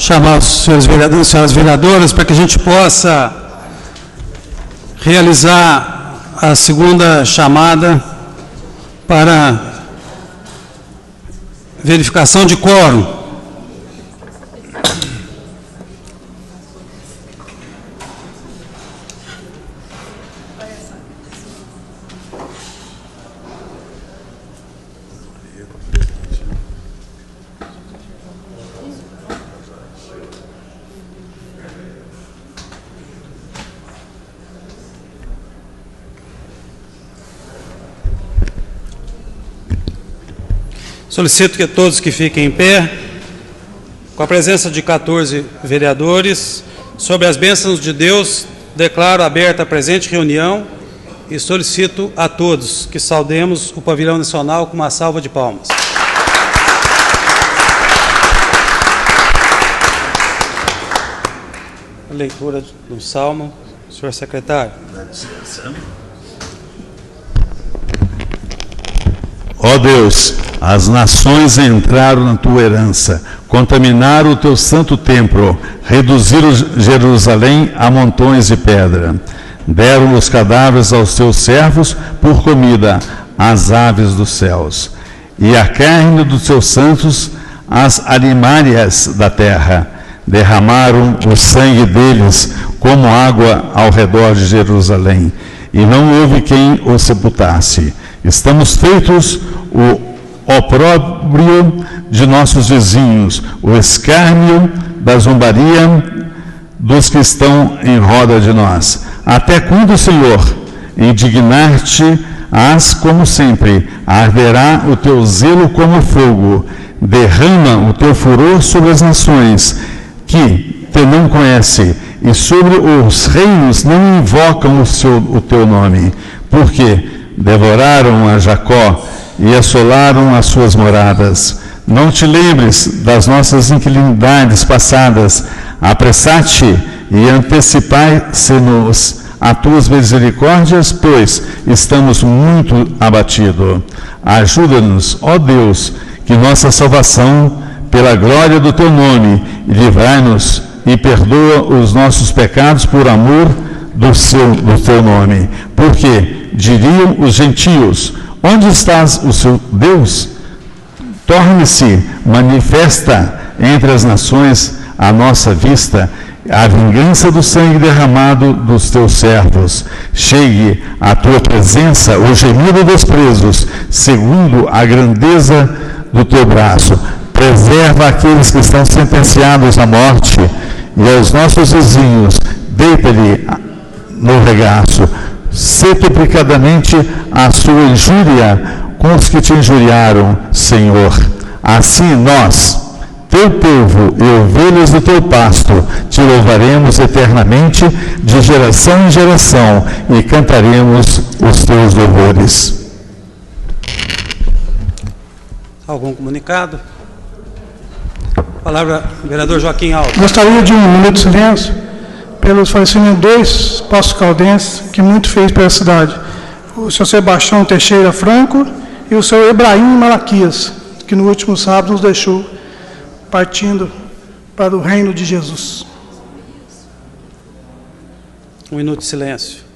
chamar os senhores vereadores e senhoras vereadoras para que a gente possa realizar a segunda chamada para verificação de quórum. Solicito que todos que fiquem em pé, com a presença de 14 vereadores, sob as bênçãos de Deus, declaro aberta a presente reunião e solicito a todos que saudemos o pavilhão nacional com uma salva de palmas. A leitura do salmo, senhor secretário. Ó Deus, as nações entraram na tua herança, contaminaram o teu santo templo, reduziram Jerusalém a montões de pedra. Deram os cadáveres aos teus servos por comida às aves dos céus, e a carne dos teus santos às animárias da terra. Derramaram o sangue deles como água ao redor de Jerusalém, e não houve quem o sepultasse. Estamos feitos o opróbrio de nossos vizinhos, o escárnio da zombaria dos que estão em roda de nós. Até quando, Senhor, indignar-te-ás como sempre? Arderá o teu zelo como fogo. Derrama o teu furor sobre as nações que te não conhecem, e sobre os reinos não invocam o teu nome, porque devoraram a Jacó e assolaram as suas moradas. Não te lembres das nossas inclinidades passadas. Apressar-te e antecipar-se-nos a tuas misericórdias, pois estamos muito abatidos. Ajuda-nos, ó Deus, que nossa salvação, pela glória do teu nome, livrai-nos e perdoa os nossos pecados por amor do teu nome. Porque diriam os gentios: onde estás o seu Deus? Torne-se manifesta entre as nações à nossa vista a vingança do sangue derramado dos teus servos. Chegue à tua presença o gemido dos presos, segundo a grandeza do teu braço. Preserva aqueles que estão sentenciados à morte, e aos nossos vizinhos deita-lhe no regaço. Sepulcradamente a sua injúria com os que te injuriaram, Senhor. Assim nós, teu povo e ovelhas do teu pasto, te louvaremos eternamente, de geração em geração, e cantaremos os teus louvores. Algum comunicado? Palavra, vereador Joaquim Alves. Gostaria de um minuto de silêncio pelos falecimentos de dois pastos caldenses que muito fez pela cidade. O senhor Sebastião Teixeira Franco e o senhor Ebraim Malaquias, que no último sábado nos deixou partindo para o reino de Jesus. Um minuto de silêncio.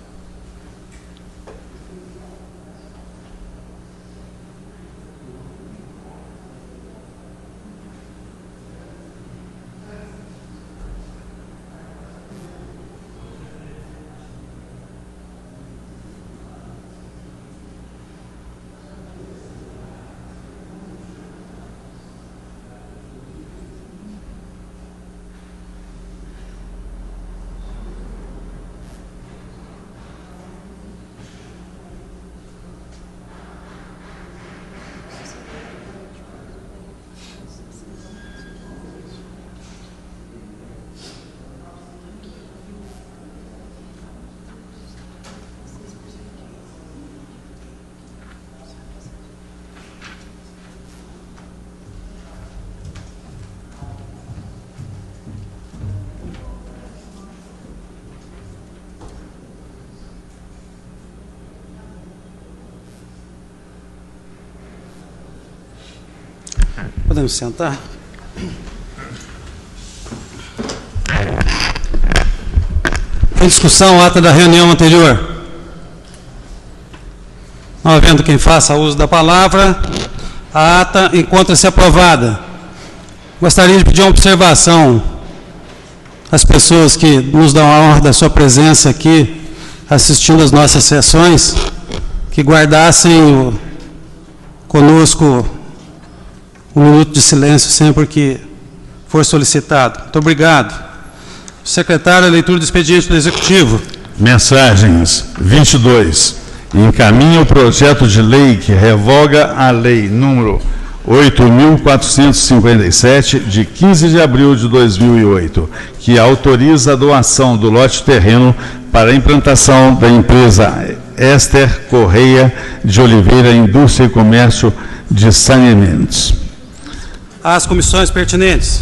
Podemos sentar? Em discussão, ata da reunião anterior. Não havendo quem faça uso da palavra, a ata encontra-se aprovada. Gostaria de pedir uma observação às pessoas que nos dão a honra da sua presença aqui, assistindo às nossas sessões, que guardassem conosco um minuto de silêncio sempre que for solicitado. Muito obrigado. Secretário, a leitura do expediente do Executivo. Mensagens. 22. Encaminha o projeto de lei que revoga a lei número 8.457, de 15 de abril de 2008, que autoriza a doação do lote terreno para a implantação da empresa Esther Correia de Oliveira Indústria e Comércio de Saneamentos. Às comissões pertinentes.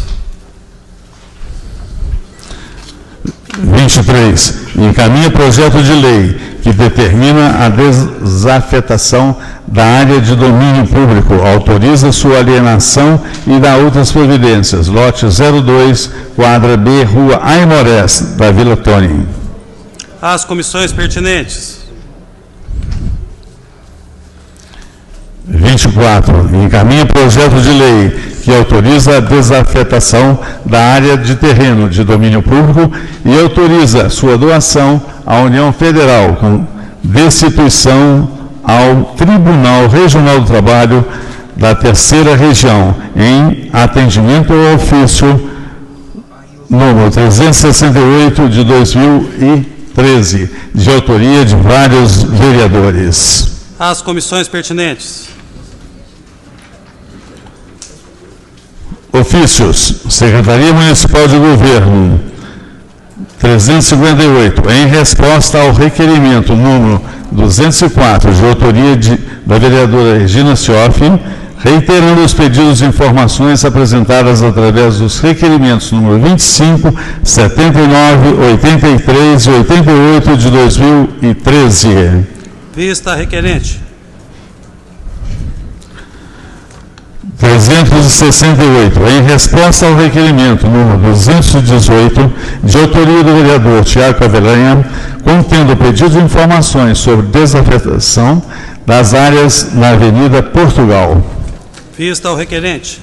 23. Encaminha projeto de lei que determina a desafetação da área de domínio público, autoriza sua alienação e dá outras providências. Lote 02, quadra B, Rua Aimorés, da Vila Tônia. Às comissões pertinentes. 24. Encaminha projeto de lei que autoriza a desafetação da área de terreno de domínio público e autoriza sua doação à União Federal, com destituição ao Tribunal Regional do Trabalho da Terceira Região, em atendimento ao ofício número 368 de 2013, de autoria de vários vereadores. Às comissões pertinentes. Ofícios. Secretaria Municipal de Governo 358, em resposta ao requerimento número 204, de autoria da vereadora Regina Cioff, reiterando os pedidos de informações apresentadas através dos requerimentos número 25, 79, 83 e 88 de 2013. Vista a requerente. 368, em resposta ao requerimento número 218, de autoria do vereador Tiago Avelanha, contendo pedido de informações sobre desafetação das áreas na Avenida Portugal. Vista ao requerente.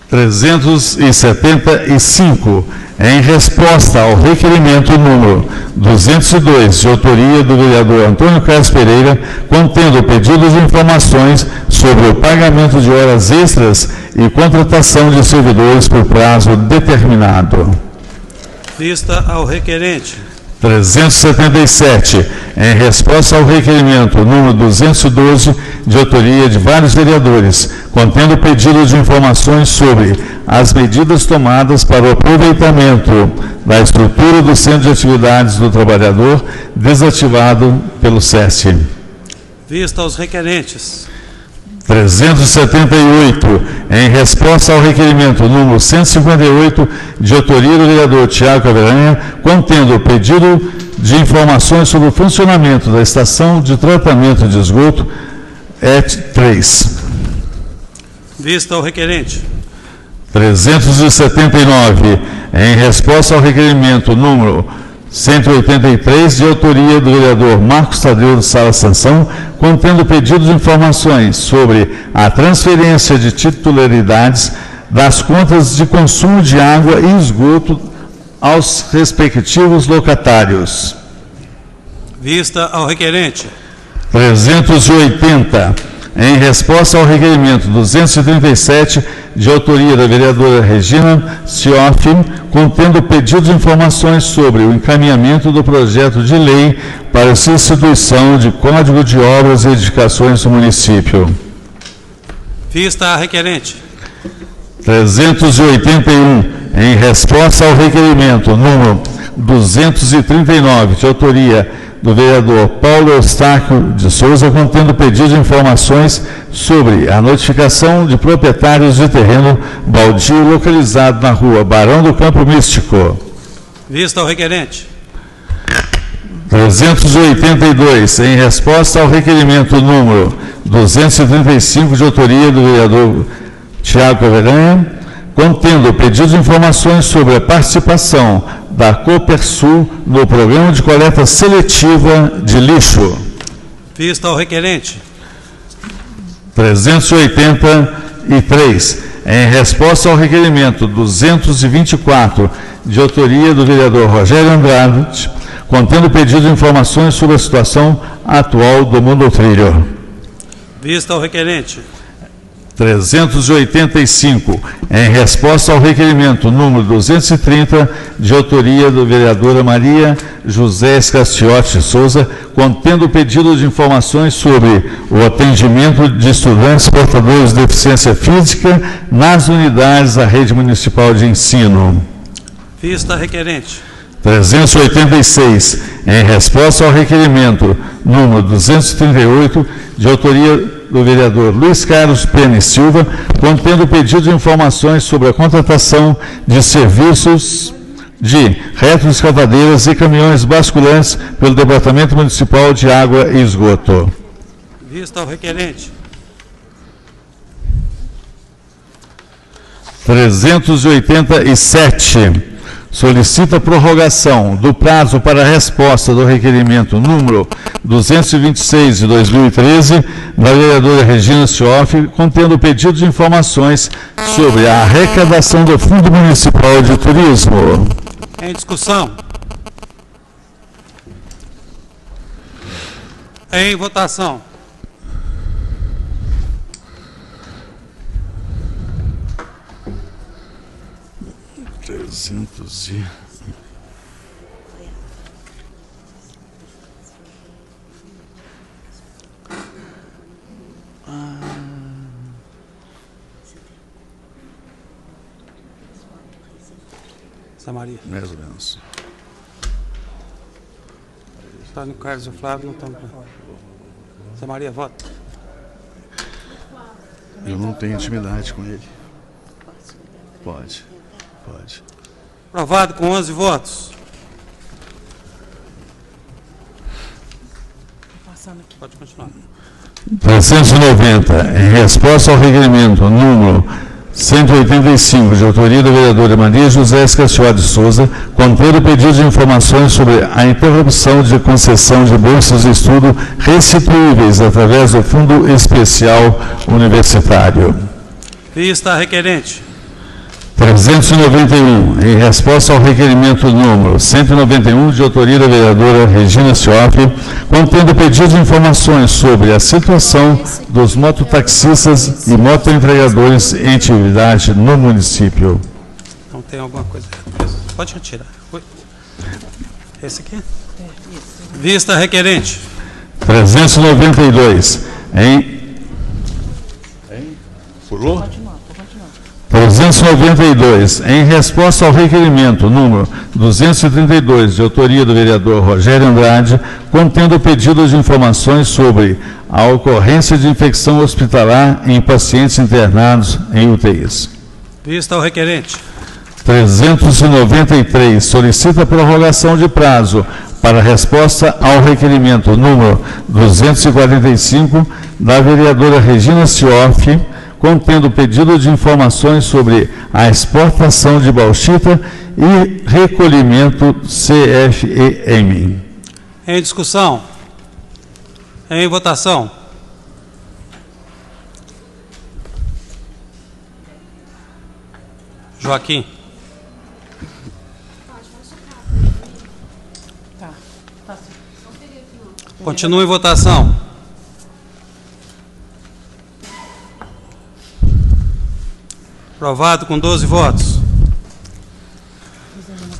375, em resposta ao requerimento número 202, de autoria do vereador Antônio Carlos Pereira, contendo pedido de informações sobre o pagamento de horas extras e contratação de servidores por prazo determinado. Vista ao requerente. 377, em resposta ao requerimento número 212, de autoria de vários vereadores, contendo pedido de informações sobre as medidas tomadas para o aproveitamento da estrutura do Centro de Atividades do Trabalhador, desativado pelo SESC. Vista aos requerentes. 378, em resposta ao requerimento número 158, de autoria do vereador Tiago Avelanha, contendo pedido de informações sobre o funcionamento da estação de tratamento de esgoto ET3. Vista ao requerente. 379, em resposta ao requerimento número 183, de autoria do vereador Marcos Tadeu de Sala Sansão, contendo pedido de informações sobre a transferência de titularidades das contas de consumo de água e esgoto aos respectivos locatários. Vista ao requerente. 380, em resposta ao requerimento 237, de autoria da vereadora Regina Cioff, contendo pedido de informações sobre o encaminhamento do projeto de lei para a substituição de Código de Obras e Edificações do município. Vista a requerente. 381, em resposta ao requerimento número 239, de autoria do vereador Paulo Eustáquio de Souza, contendo pedido de informações sobre a notificação de proprietários de terreno baldio localizado na rua Barão do Campo Místico. Vista ao requerente. 382, em resposta ao requerimento número 235, de autoria do vereador Tiago Avelanha, contendo pedido de informações sobre a participação da Copersul no programa de coleta seletiva de lixo. Vista ao requerente. 383, em resposta ao requerimento 224, de autoria do vereador Rogério Andrade, contendo pedido de informações sobre a situação atual do monotrilho. Vista ao requerente. 385, em resposta ao requerimento número 230, de autoria do vereadora Maria José Escaciotti Souza, contendo pedido de informações sobre o atendimento de estudantes portadores de deficiência física nas unidades da rede municipal de ensino. Vista requerente. 386, em resposta ao requerimento número 238, de autoria do vereador Luiz Carlos Pena Silva, contendo pedido de informações sobre a contratação de serviços de retroescavadeiras e caminhões basculantes pelo Departamento Municipal de Água e Esgoto. Vista ao requerente. 387. Solicita prorrogação do prazo para a resposta do requerimento número 226 de 2013, da vereadora Regina Cioff, contendo pedido de informações sobre a arrecadação do Fundo Municipal de Turismo. Em discussão. Em votação. Maria. Mais ou menos. Antônio Carlos e o Flávio não estão. Maria, vota. Eu não tenho intimidade com ele. Pode. Aprovado com 11 votos. Pode continuar. 390, em resposta ao requerimento número 185, de autoria da vereadora Maria José Escaciotti Souza, contendo pedido de informações sobre a interrupção de concessão de bolsas de estudo restituíveis através do Fundo Especial Universitário. Vista requerente. 391, em resposta ao requerimento número 191, de autoria da vereadora Regina Cioff, contendo pedido de informações sobre a situação dos mototaxistas e motoentregadores em atividade no município. Não tem alguma coisa. Pode retirar. Esse aqui? Vista requerente. 392, Pulou? 392, em resposta ao requerimento número 232, de autoria do vereador Rogério Andrade, contendo pedido de informações sobre a ocorrência de infecção hospitalar em pacientes internados em UTIs. Vista ao requerente. 393, solicita prorrogação de prazo para resposta ao requerimento número 245, da vereadora Regina Cioff, contendo pedido de informações sobre a exportação de bauxita e recolhimento CFEM. Em discussão. Em votação. Joaquim. Continua em votação. Aprovado com 12 votos.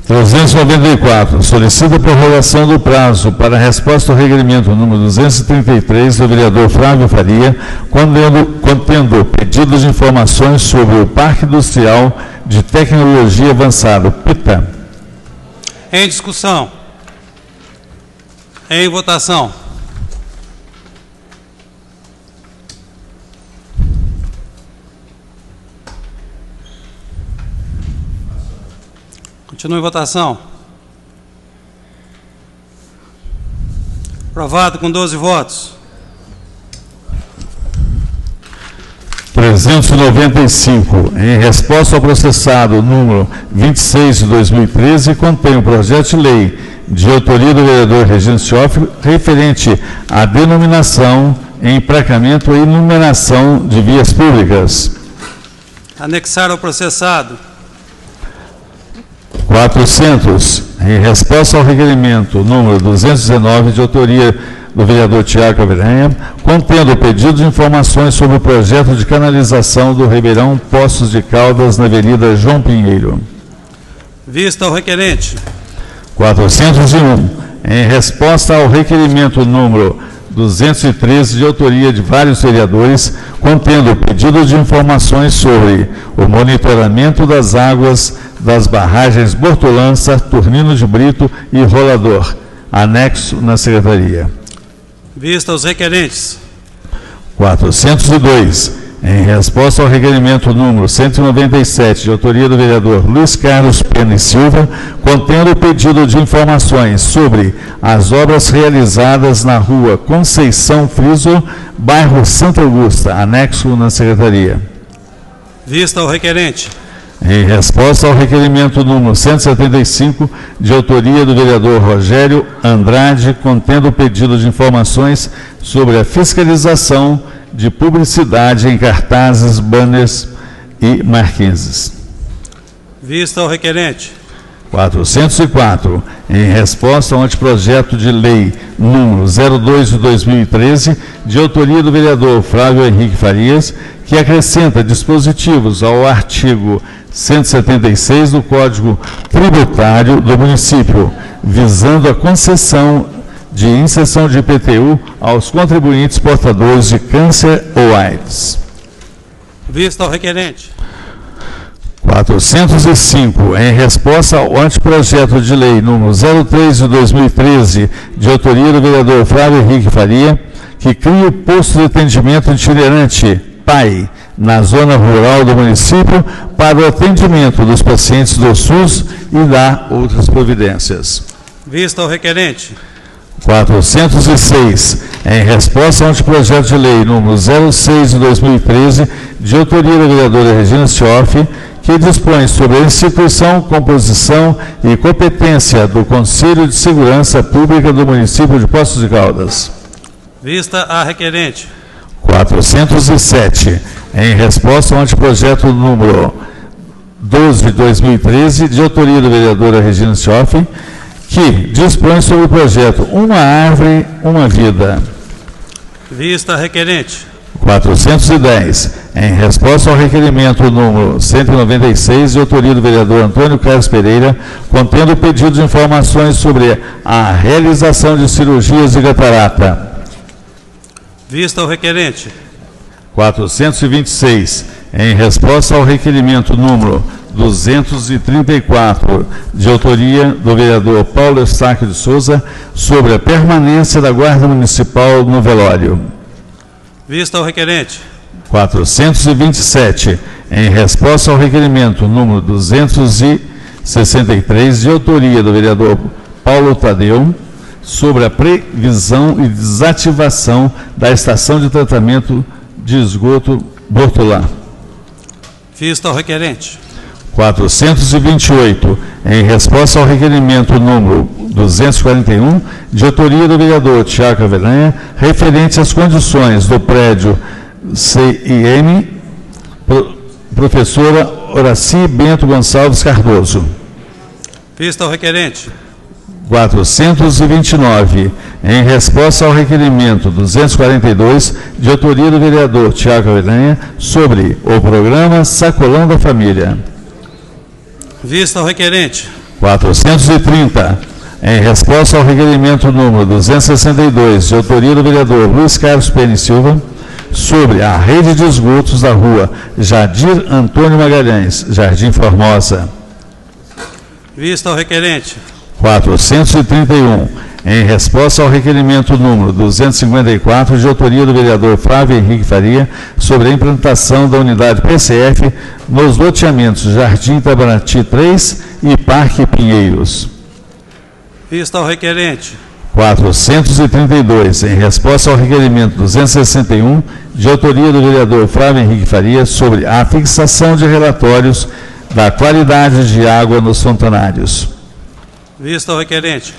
394. Solicita prorrogação do prazo para a resposta ao requerimento número 233 do vereador Flávio Faria, contendo pedidos de informações sobre o Parque Industrial de Tecnologia Avançada, PITA. Em discussão. Em votação. Continua em votação. Aprovado com 12 votos. 395, em resposta ao processado número 26 de 2013, contém o projeto de lei de autoria do vereador Regino Cioff, referente à denominação, emplacamento e numeração de vias públicas. Anexar ao processado. 400, em resposta ao requerimento número 219, de autoria do vereador Tiago Averanha, contendo o pedido de informações sobre o projeto de canalização do Ribeirão Poços de Caldas na Avenida João Pinheiro. Vista ao requerente. 401, em resposta ao requerimento número 213, de autoria de vários vereadores, contendo o pedido de informações sobre o monitoramento das águas das barragens Bortolã, Saturnino de Brito e Rolador, anexo na Secretaria. Vista aos requerentes. 402, em resposta ao requerimento número 197, de autoria do vereador Luiz Carlos Pena e Silva, contendo o pedido de informações sobre as obras realizadas na rua Conceição Friso, bairro Santa Augusta, anexo na Secretaria. Vista ao requerente. Em resposta ao requerimento número 175, de autoria do vereador Rogério Andrade, contendo o pedido de informações sobre a fiscalização de publicidade em cartazes, banners e marquises. Vista ao requerente. 404, em resposta ao anteprojeto de lei número 02 de 2013, de autoria do vereador Flávio Henrique Farias, que acrescenta dispositivos ao artigo 176 do Código Tributário do município, visando a concessão de inserção de IPTU aos contribuintes portadores de câncer ou AIDS. Vista ao requerente. 405, em resposta ao anteprojeto de lei número 03 de 2013, de autoria do vereador Flávio Henrique Faria, que cria o posto de atendimento itinerante PAI, na zona rural do município, para o atendimento dos pacientes do SUS e dá outras providências. Vista ao requerente. 406, em resposta ao anteprojeto de lei número 06 de 2013, de autoria da vereadora Regina Cioff, que dispõe sobre a instituição, composição e competência do Conselho de Segurança Pública do município de Poços de Caldas. Vista a requerente. 407, em resposta ao anteprojeto número 12 de 2013, de autoria da vereadora Regina Cioff, que dispõe sobre o projeto Uma Árvore, Uma Vida. Vista a requerente. 410, em resposta ao requerimento número 196, de autoria do vereador Antônio Carlos Pereira, contendo o pedido de informações sobre a realização de cirurgias de catarata. Vista ao requerente. 426, em resposta ao requerimento número 234, de autoria do vereador Paulo Eustáquio de Souza, sobre a permanência da Guarda Municipal no velório. Vista ao requerente. 427, em resposta ao requerimento número 263, de autoria do vereador Paulo Tadeu, sobre a previsão e desativação da estação de tratamento de esgoto Bortolã. Vista ao requerente. 428, em resposta ao requerimento número 241, de autoria do vereador Tiago Averanha, referente às condições do prédio CIM, professora Horaci Bento Gonçalves Cardoso. Vista ao requerente. 429, em resposta ao requerimento 242, de autoria do vereador Tiago Averanha, sobre o programa Sacolão da Família. Vista ao requerente. 430, em resposta ao requerimento número 262, de autoria do vereador Luiz Carlos Pena e Silva, sobre a rede de esgotos da rua Jadir Antônio Magalhães, Jardim Formosa. Vista ao requerente. 431, em resposta ao requerimento número 254, de autoria do vereador Flávio Henrique Faria, sobre a implantação da unidade PCF nos loteamentos Jardim Itabaraty 3 e Parque Pinheiros. Vista ao requerente. 432, em resposta ao requerimento 261, de autoria do vereador Flávio Henrique Faria, sobre a fixação de relatórios da qualidade de água nos fontanários. Vista o requerente.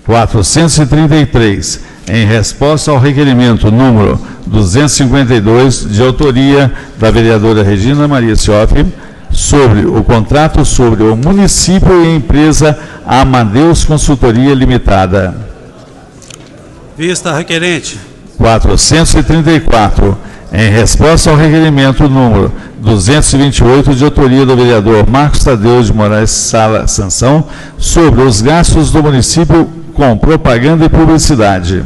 433, em resposta ao requerimento número 252, de autoria da vereadora Regina Maria Sioff, sobre o contrato sobre o município e a empresa Amadeus Consultoria Limitada. Vista requerente. 434, em resposta ao requerimento número 228, de autoria do vereador Marcos Tadeu de Moraes Sala Sansão, sobre os gastos do município com propaganda e publicidade.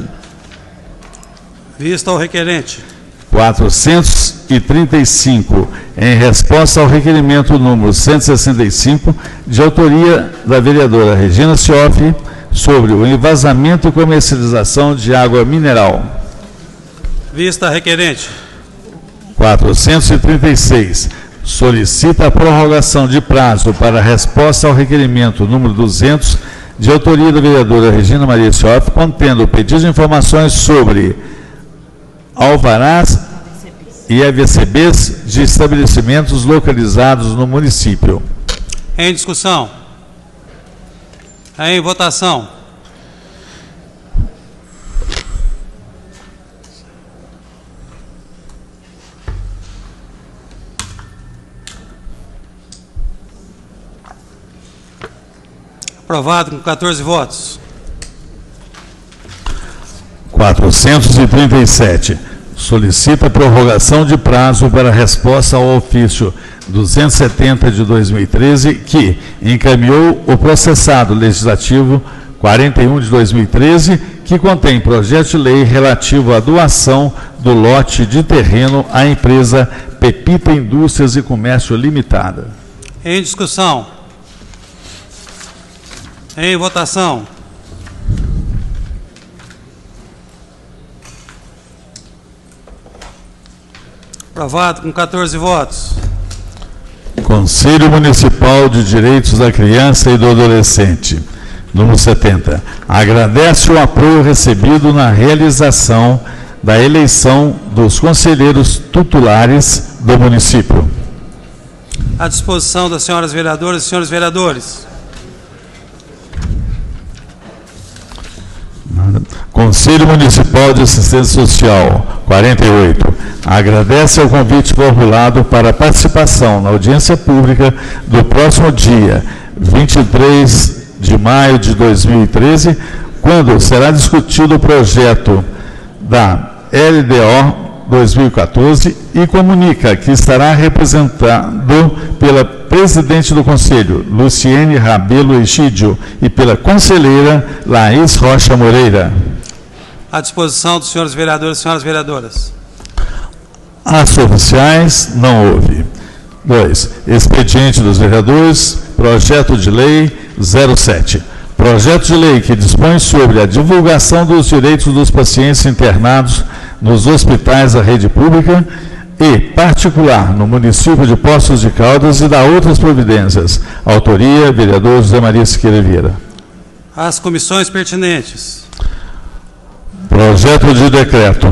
Vista o requerente. 435, em resposta ao requerimento número 165, de autoria da vereadora Regina Sioff, sobre o envasamento e comercialização de água mineral. Vista requerente. 436, solicita a prorrogação de prazo para resposta ao requerimento número 200, de autoria da vereadora Regina Maria Sioff, contendo pedido de informações sobre alvarás e AVCBs de estabelecimentos localizados no município. Em discussão. Em votação. Aprovado com 14 votos. 437. Solicita prorrogação de prazo para resposta ao ofício 270 de 2013, que encaminhou o processado legislativo 41 de 2013, que contém projeto de lei relativo à doação do lote de terreno à empresa Pepita Indústrias e Comércio Limitada. Em discussão. Em votação. Aprovado com 14 votos. Conselho Municipal de Direitos da Criança e do Adolescente, número 70. Agradece o apoio recebido na realização da eleição dos conselheiros tutelares do município. À disposição das senhoras vereadoras e senhores vereadores. Conselho Municipal de Assistência Social, 48. Agradece ao convite formulado para a participação na audiência pública do próximo dia 23 de maio de 2013, quando será discutido o projeto da LDO 2014 e comunica que estará representado pela presidente do Conselho, Luciene Rabelo Egidio, e pela conselheira Laís Rocha Moreira. À disposição dos senhores vereadores e senhoras vereadoras. Atos oficiais, não houve. 2. Expediente dos vereadores, projeto de lei 07. Projeto de lei que dispõe sobre a divulgação dos direitos dos pacientes internados nos hospitais da rede pública e particular no município de Poços de Caldas e dá outras providências. Autoria, vereador José Maria Siqueira Vieira. Às comissões pertinentes. Projeto de decreto.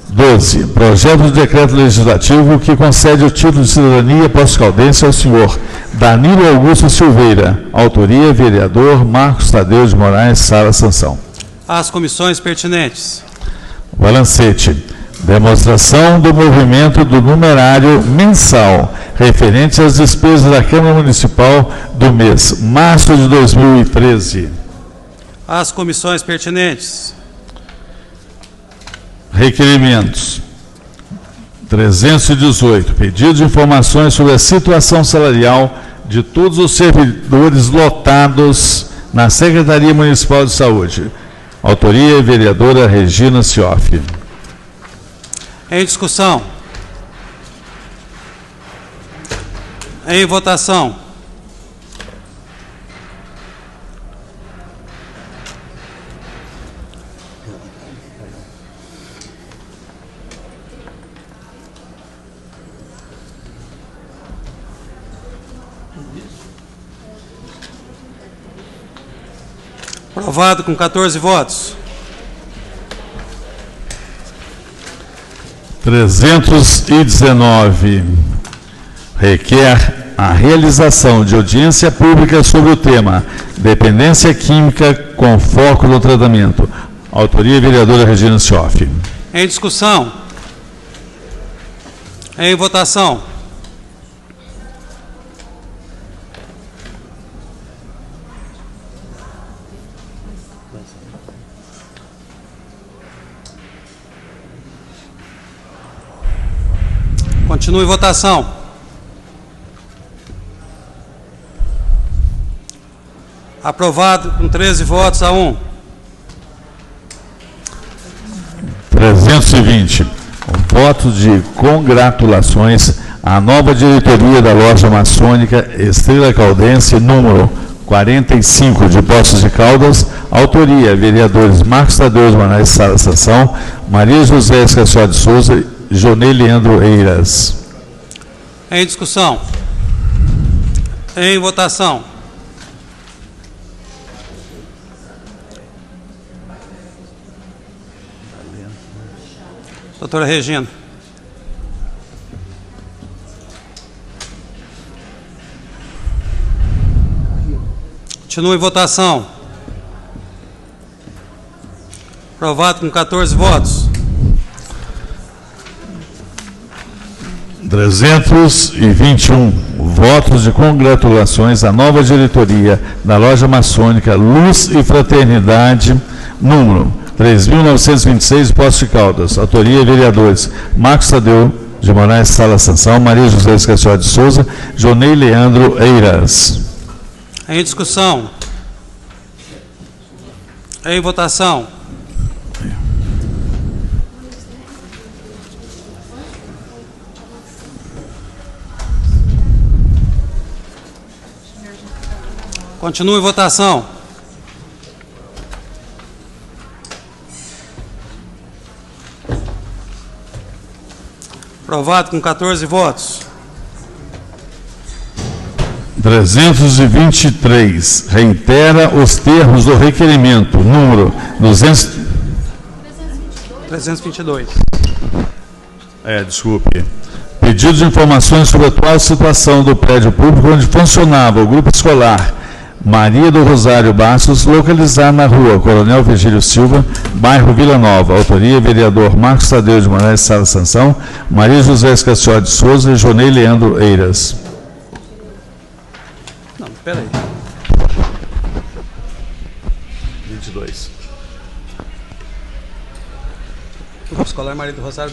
12. Projeto de decreto legislativo que concede o título de cidadania poços-caldense ao senhor Danilo Augusto Silveira. Autoria, vereador Marcos Tadeu de Moraes Sala Sansão. Às comissões pertinentes. Balancete. Demonstração do movimento do numerário mensal referente às despesas da Câmara Municipal do mês março de 2013. Às comissões pertinentes. Requerimentos. 318. Pedido de informações sobre a situação salarial de todos os servidores lotados na Secretaria Municipal de Saúde. Autoria, vereadora Regina Sioff. Em discussão. Em votação. Aprovado com 14 votos. 319 requer a realização de audiência pública sobre o tema dependência química com foco no tratamento. Autoria, vereadora Regina Scioff. Em discussão. Em votação. Continue votação. Aprovado com 13 votos a 1. 320. Votos de congratulações à nova diretoria da loja maçônica Estrela Caldense, número 45, de Poços de Caldas. Autoria, vereadores Marcos Tadeu de Manaus Sala Sansão, Maria José Escassó de Souza, Jonei Leandro Eiras. Em discussão. Em votação. Doutora Regina. Continue em votação. Aprovado com 14 votos. 321 votos de congratulações à nova diretoria da loja maçônica Luz e Fraternidade, número 3.926, Poços de Caldas. Autoria, vereadores Marcos Tadeu de Moraes Sala Sansão, Maria José Escassó de Souza, Jonei Leandro Eiras. Em discussão. Em votação. Continue em votação. Aprovado com 14 votos. 323. Reitera os termos do requerimento, número 322. Desculpe. Pedido de informações sobre a atual situação do prédio público onde funcionava o grupo escolar Maria do Rosário Bastos, localizado na rua Coronel Virgílio Silva, bairro Vila Nova. Autoria, vereador Marcos Tadeu de Moraes Sala Sansão, Maria José Escassó de Souza e Jonei Leandro Eiras. Não, espera aí. 22. Grupo Escolar Maria do Rosário.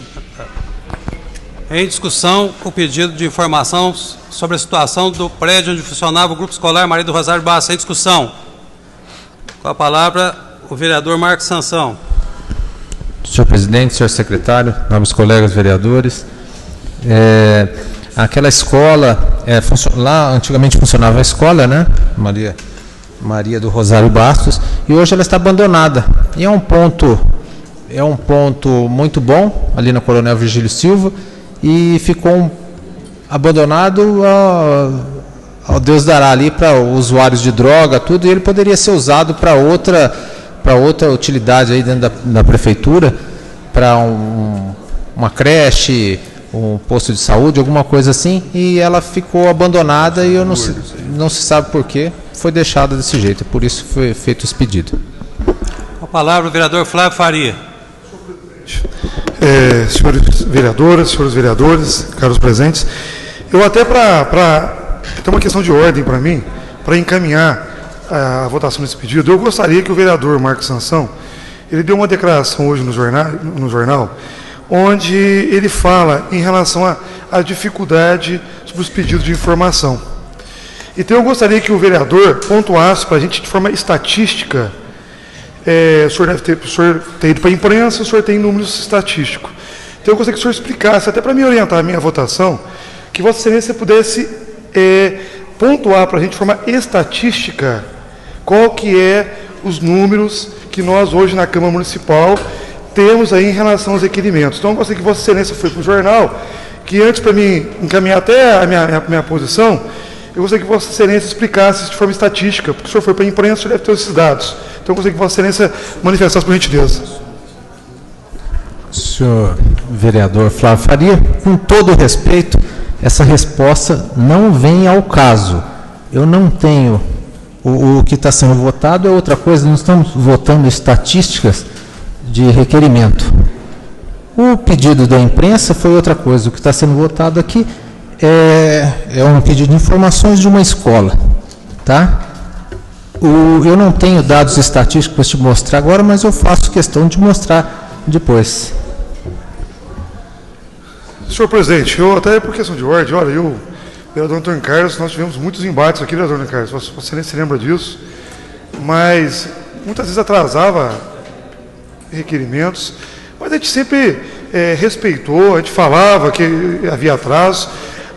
Em discussão, o pedido de informação sobre a situação do prédio onde funcionava o Grupo Escolar Maria do Rosário Bastos. Em discussão. Com a palavra, o vereador Marcos Sansão. Senhor presidente, senhor secretário, nobres colegas vereadores, aquela escola, lá antigamente funcionava a escola, né? Maria do Rosário Bastos, e hoje ela está abandonada. E é um ponto muito bom ali na Coronel Virgílio Silva, e ficou abandonado ao Deus dará ali para usuários de droga, tudo, e ele poderia ser usado para outra utilidade aí dentro da prefeitura, para uma creche, um posto de saúde, alguma coisa assim, e ela ficou abandonada e não se sabe por que foi deixada desse jeito, por isso foi feito esse pedido. Com a palavra o vereador Flávio Faria. Senhores vereadoras, senhores vereadores, caros presentes, eu até tem uma questão de ordem para mim, para encaminhar a votação desse pedido. Eu gostaria que o vereador Marcos Sansão, ele deu uma declaração hoje no jornal, onde ele fala em relação à dificuldade sobre os pedidos de informação. Então eu gostaria que o vereador pontuasse para a gente de forma estatística. O senhor tem ido para a imprensa, o senhor tem números estatísticos. Então eu gostaria que o senhor explicasse, até para me orientar a minha votação, que Vossa Excelência pudesse pontuar para a gente de forma estatística qual que é os números que nós hoje na Câmara Municipal temos aí em relação aos requerimentos. Então eu gostaria que Vossa Excelência foi para o jornal, que antes para mim encaminhar até a minha posição, eu gostaria que Vossa Excelência explicasse isso de forma estatística, porque se o senhor foi para a imprensa, o senhor deve ter esses dados. Então eu gostaria que Vossa Excelência manifestasse por gentileza. Senhor vereador Flávio Faria, com todo respeito, essa resposta não vem ao caso. Eu não tenho, o que está sendo votado é outra coisa, nós estamos votando estatísticas de requerimento. O pedido da imprensa foi outra coisa, o que está sendo votado aqui é um pedido de informações de uma escola, tá? Eu não tenho dados estatísticos para te mostrar agora, mas eu faço questão de mostrar depois. Senhor presidente, eu até por questão de ordem, olha, eu, vereador Antônio Carlos, nós tivemos muitos embates aqui, vereador Antônio Carlos, você nem se lembra disso, mas muitas vezes atrasava requerimentos, mas a gente sempre respeitou, a gente falava que havia atraso,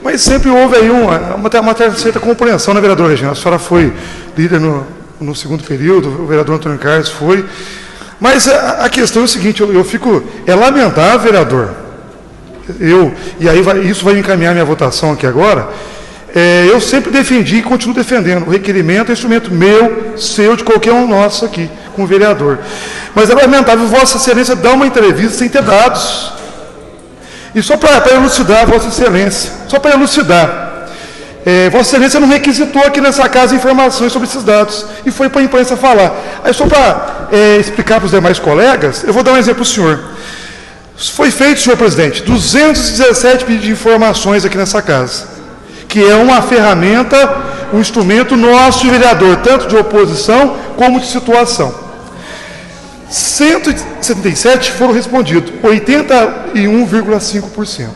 mas sempre houve aí uma certa compreensão, né, vereadora Regina? A senhora foi líder no segundo período, o vereador Antônio Carlos foi, mas a questão é o seguinte, eu fico, é lamentável, vereador, e aí isso vai encaminhar minha votação aqui agora, eu sempre defendi e continuo defendendo, o requerimento é um instrumento meu, seu, de qualquer um nosso aqui, com o vereador. Mas é lamentável Vossa Excelência dar uma entrevista sem ter dados. E só para elucidar, Vossa Excelência, só para elucidar, Vossa Excelência não requisitou aqui nessa casa informações sobre esses dados, e foi para a imprensa falar. Aí só para explicar para os demais colegas, eu vou dar um exemplo para o senhor. Foi feito, senhor presidente, 217 pedidos de informações aqui nessa casa, que é uma ferramenta, um instrumento nosso de vereador, tanto de oposição como de situação. 177 foram respondidos, 81,5%.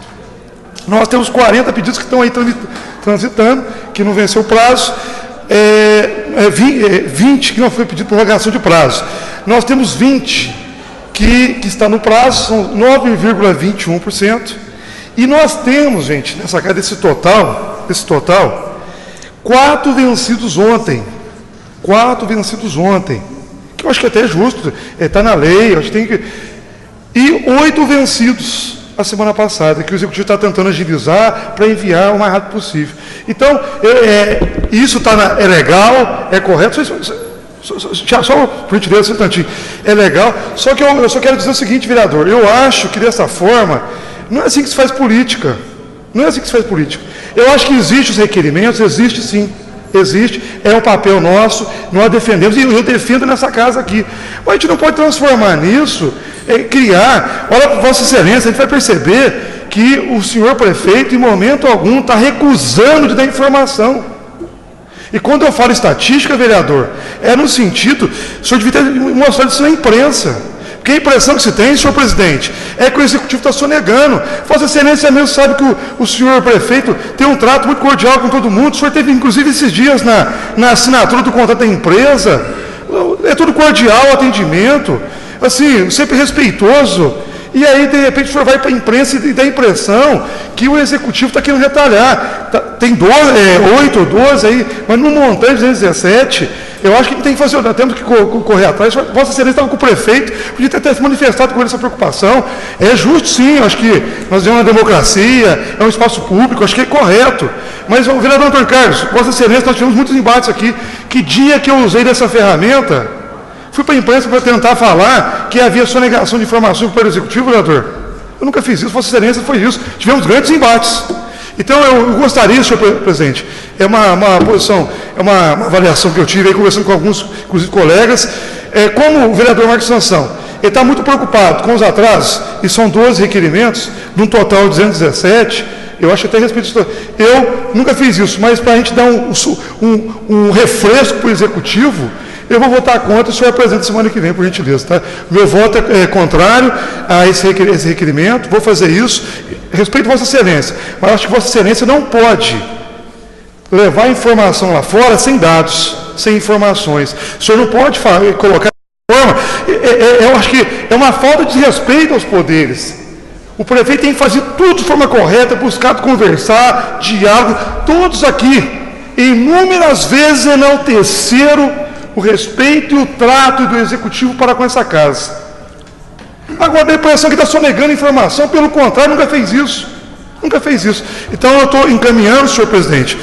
Nós temos 40 pedidos que estão aí transitando, que não venceu o prazo, 20 que não foi pedido prorrogação de prazo. Nós temos 20 que está no prazo, são 9,21%. E nós temos, gente, nessa casa desse total, 4 vencidos ontem. 4 vencidos ontem. Que eu acho que até é justo, está na lei, eu acho que tem que. E 8 vencidos a semana passada, que o Executivo está tentando agilizar para enviar o mais rápido possível. Então, isso é legal, é correto. Só por gentileza, um instantinho. É legal, só que eu só quero dizer o seguinte, vereador, eu acho que dessa forma, não é assim que se faz política. Não é assim que se faz política. Eu acho que existem os requerimentos, existe sim. Existe, é um papel nosso, nós defendemos, e eu defendo nessa casa aqui. Mas a gente não pode transformar nisso, criar. Olha, Vossa Excelência, a gente vai perceber que o senhor prefeito, em momento algum, está recusando de dar informação. E quando eu falo estatística, vereador, é no sentido, o senhor devia ter mostrado isso na imprensa. Porque a impressão que se tem, senhor presidente, é que o Executivo está sonegando. Vossa Excelência mesmo sabe que o senhor prefeito tem um trato muito cordial com todo mundo. O senhor teve, inclusive, esses dias na assinatura do contrato da empresa. É tudo cordial, atendimento, assim, sempre respeitoso. E aí, de repente, o senhor vai para a imprensa e dá a impressão que o Executivo está querendo retalhar. Tem 8 ou 12 aí, mas no montante de 217, eu acho que tem que fazer, nós temos que correr atrás. Vossa Excelência estava com o prefeito, podia ter se manifestado com ele essa preocupação. É justo, sim, eu acho que nós vivemos uma democracia, é um espaço público, acho que é correto. Mas, o vereador Antônio Carlos, Vossa Excelência, nós tivemos muitos embates aqui. Que dia que eu usei dessa ferramenta, fui para a imprensa para tentar falar que havia sonegação de informações para o Executivo, vereador. Eu nunca fiz isso, Vossa Excelência foi isso. Tivemos grandes embates. Então, eu gostaria, senhor presidente, é uma posição, é uma avaliação que eu tive aí, conversando com alguns, inclusive, colegas, como o vereador Marcos Sansão, ele está muito preocupado com os atrasos, e são 12 requerimentos, num total de 217, eu acho até a respeito disso. Eu nunca fiz isso, mas para a gente dar um refresco para o Executivo, eu vou votar contra, o senhor apresenta semana que vem, por gentileza, tá? Meu voto é contrário a esse requerimento, vou fazer isso, respeito Vossa Excelência, mas acho que Vossa Excelência não pode levar informação lá fora sem dados, sem informações. O senhor não pode colocar de forma, eu acho que é uma falta de respeito aos poderes. O prefeito tem que fazer tudo de forma correta, buscar conversar, diálogo, todos aqui, inúmeras vezes enalteceram o respeito e o trato do Executivo para com essa casa. Agora, a impressão que está sonegando informação, pelo contrário, nunca fez isso. Nunca fez isso. Então, eu estou encaminhando, senhor presidente,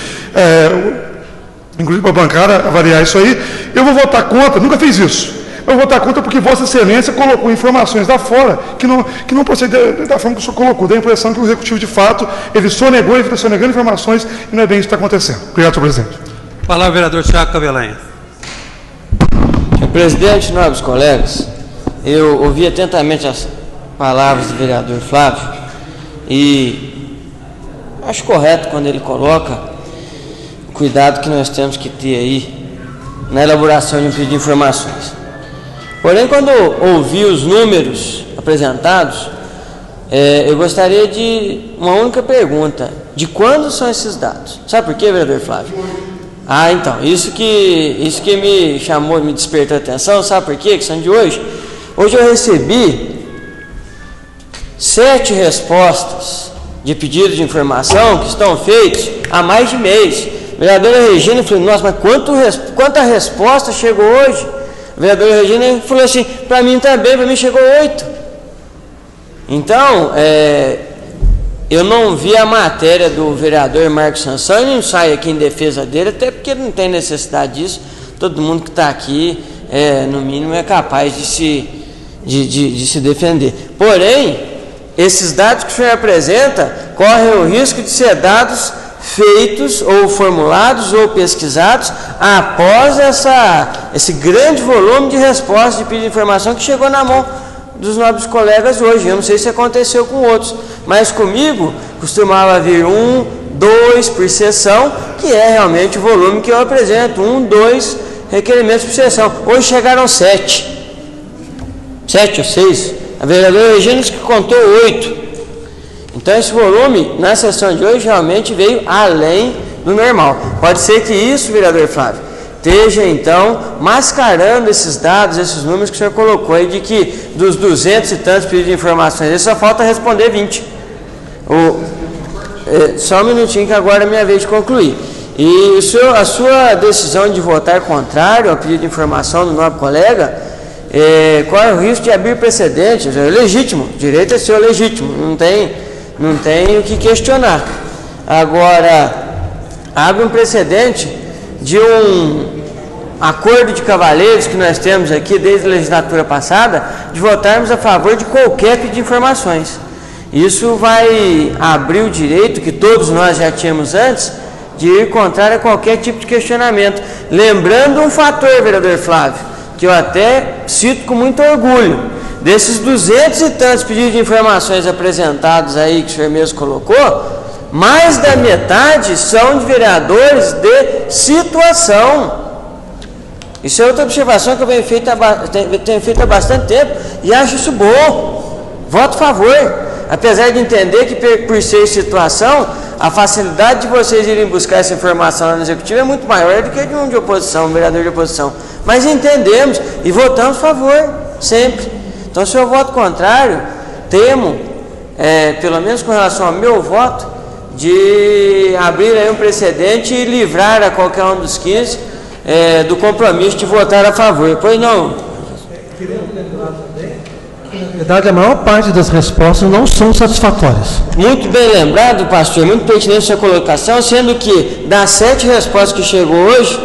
inclusive para a bancada avaliar isso aí, eu vou votar contra, nunca fiz isso. Eu vou votar contra porque Vossa Excelência colocou informações da fora que não procede da forma que o senhor colocou, da impressão que o Executivo, de fato, ele sonegou, ele está sonegando informações e não é bem isso que está acontecendo. Obrigado, senhor presidente. Palavra, vereador Tiago Cabelanha. Senhor presidente, nobres colegas, eu ouvi atentamente as palavras do vereador Flávio e acho correto quando ele coloca o cuidado que nós temos que ter aí na elaboração de um pedido de informações. Porém, quando ouvi os números apresentados, eu gostaria de uma única pergunta: de quando são esses dados? Sabe por quê, vereador Flávio? Então, isso que me chamou, me despertou a atenção, sabe por quê? Que são de hoje. Hoje eu recebi 7 respostas de pedido de informação que estão feitos há mais de mês. A vereadora Regina falou: nossa, mas quanta resposta chegou hoje? A vereadora Regina falou assim: para mim também, para mim chegou 8. Então, eu não vi a matéria do vereador Marcos Sansão e não saio aqui em defesa dele, até porque não tem necessidade disso. Todo mundo que está aqui, no mínimo, é capaz de se defender. Porém, esses dados que o senhor apresenta correm o risco de ser dados feitos ou formulados ou pesquisados após esse grande volume de respostas de pedido de informação que chegou na mão dos nobres colegas hoje. Eu não sei se aconteceu com outros, mas comigo costumava vir 1, 2 por sessão, que é realmente o volume que eu apresento, 1, 2 requerimentos por sessão. Hoje chegaram 7 ou 6. A vereadora Regina disse que contou 8. Então esse volume na sessão de hoje realmente veio além do normal. Pode ser que isso, vereador Flávio, esteja então mascarando esses dados, esses números que o senhor colocou aí, de que dos 200 e tantos pedidos de informações, só falta responder 20. Só um minutinho que agora é minha vez de concluir. E a sua decisão de votar contrário ao pedido de informação do nobre colega corre o risco de abrir precedentes. É legítimo, o direito é seu legítimo, não tem o que questionar. Agora, abre um precedente de um acordo de cavalheiros que nós temos aqui desde a legislatura passada, de votarmos a favor de qualquer pedido de informações. Isso vai abrir o direito que todos nós já tínhamos antes de ir contrário a qualquer tipo de questionamento. Lembrando um fator, vereador Flávio, que eu até cito com muito orgulho: desses 200 e tantos pedidos de informações apresentados aí, que o senhor mesmo colocou, mais da metade são de vereadores de situação. Isso é outra observação que eu tenho feito há bastante tempo e acho isso bom. Voto a favor. Apesar de entender que, por ser situação, a facilidade de vocês irem buscar essa informação lá no Executivo é muito maior do que de um de oposição, um vereador de oposição. Mas entendemos e votamos a favor, sempre. Então, se eu voto contrário, temo, pelo menos com relação ao meu voto, de abrir aí um precedente e livrar a qualquer um dos 15 do compromisso de votar a favor. Pois não. Queremos lembrar também que, na verdade, a maior parte das respostas não são satisfatórias. Muito bem lembrado, pastor, muito pertinente a sua colocação, sendo que das 7 respostas que chegou hoje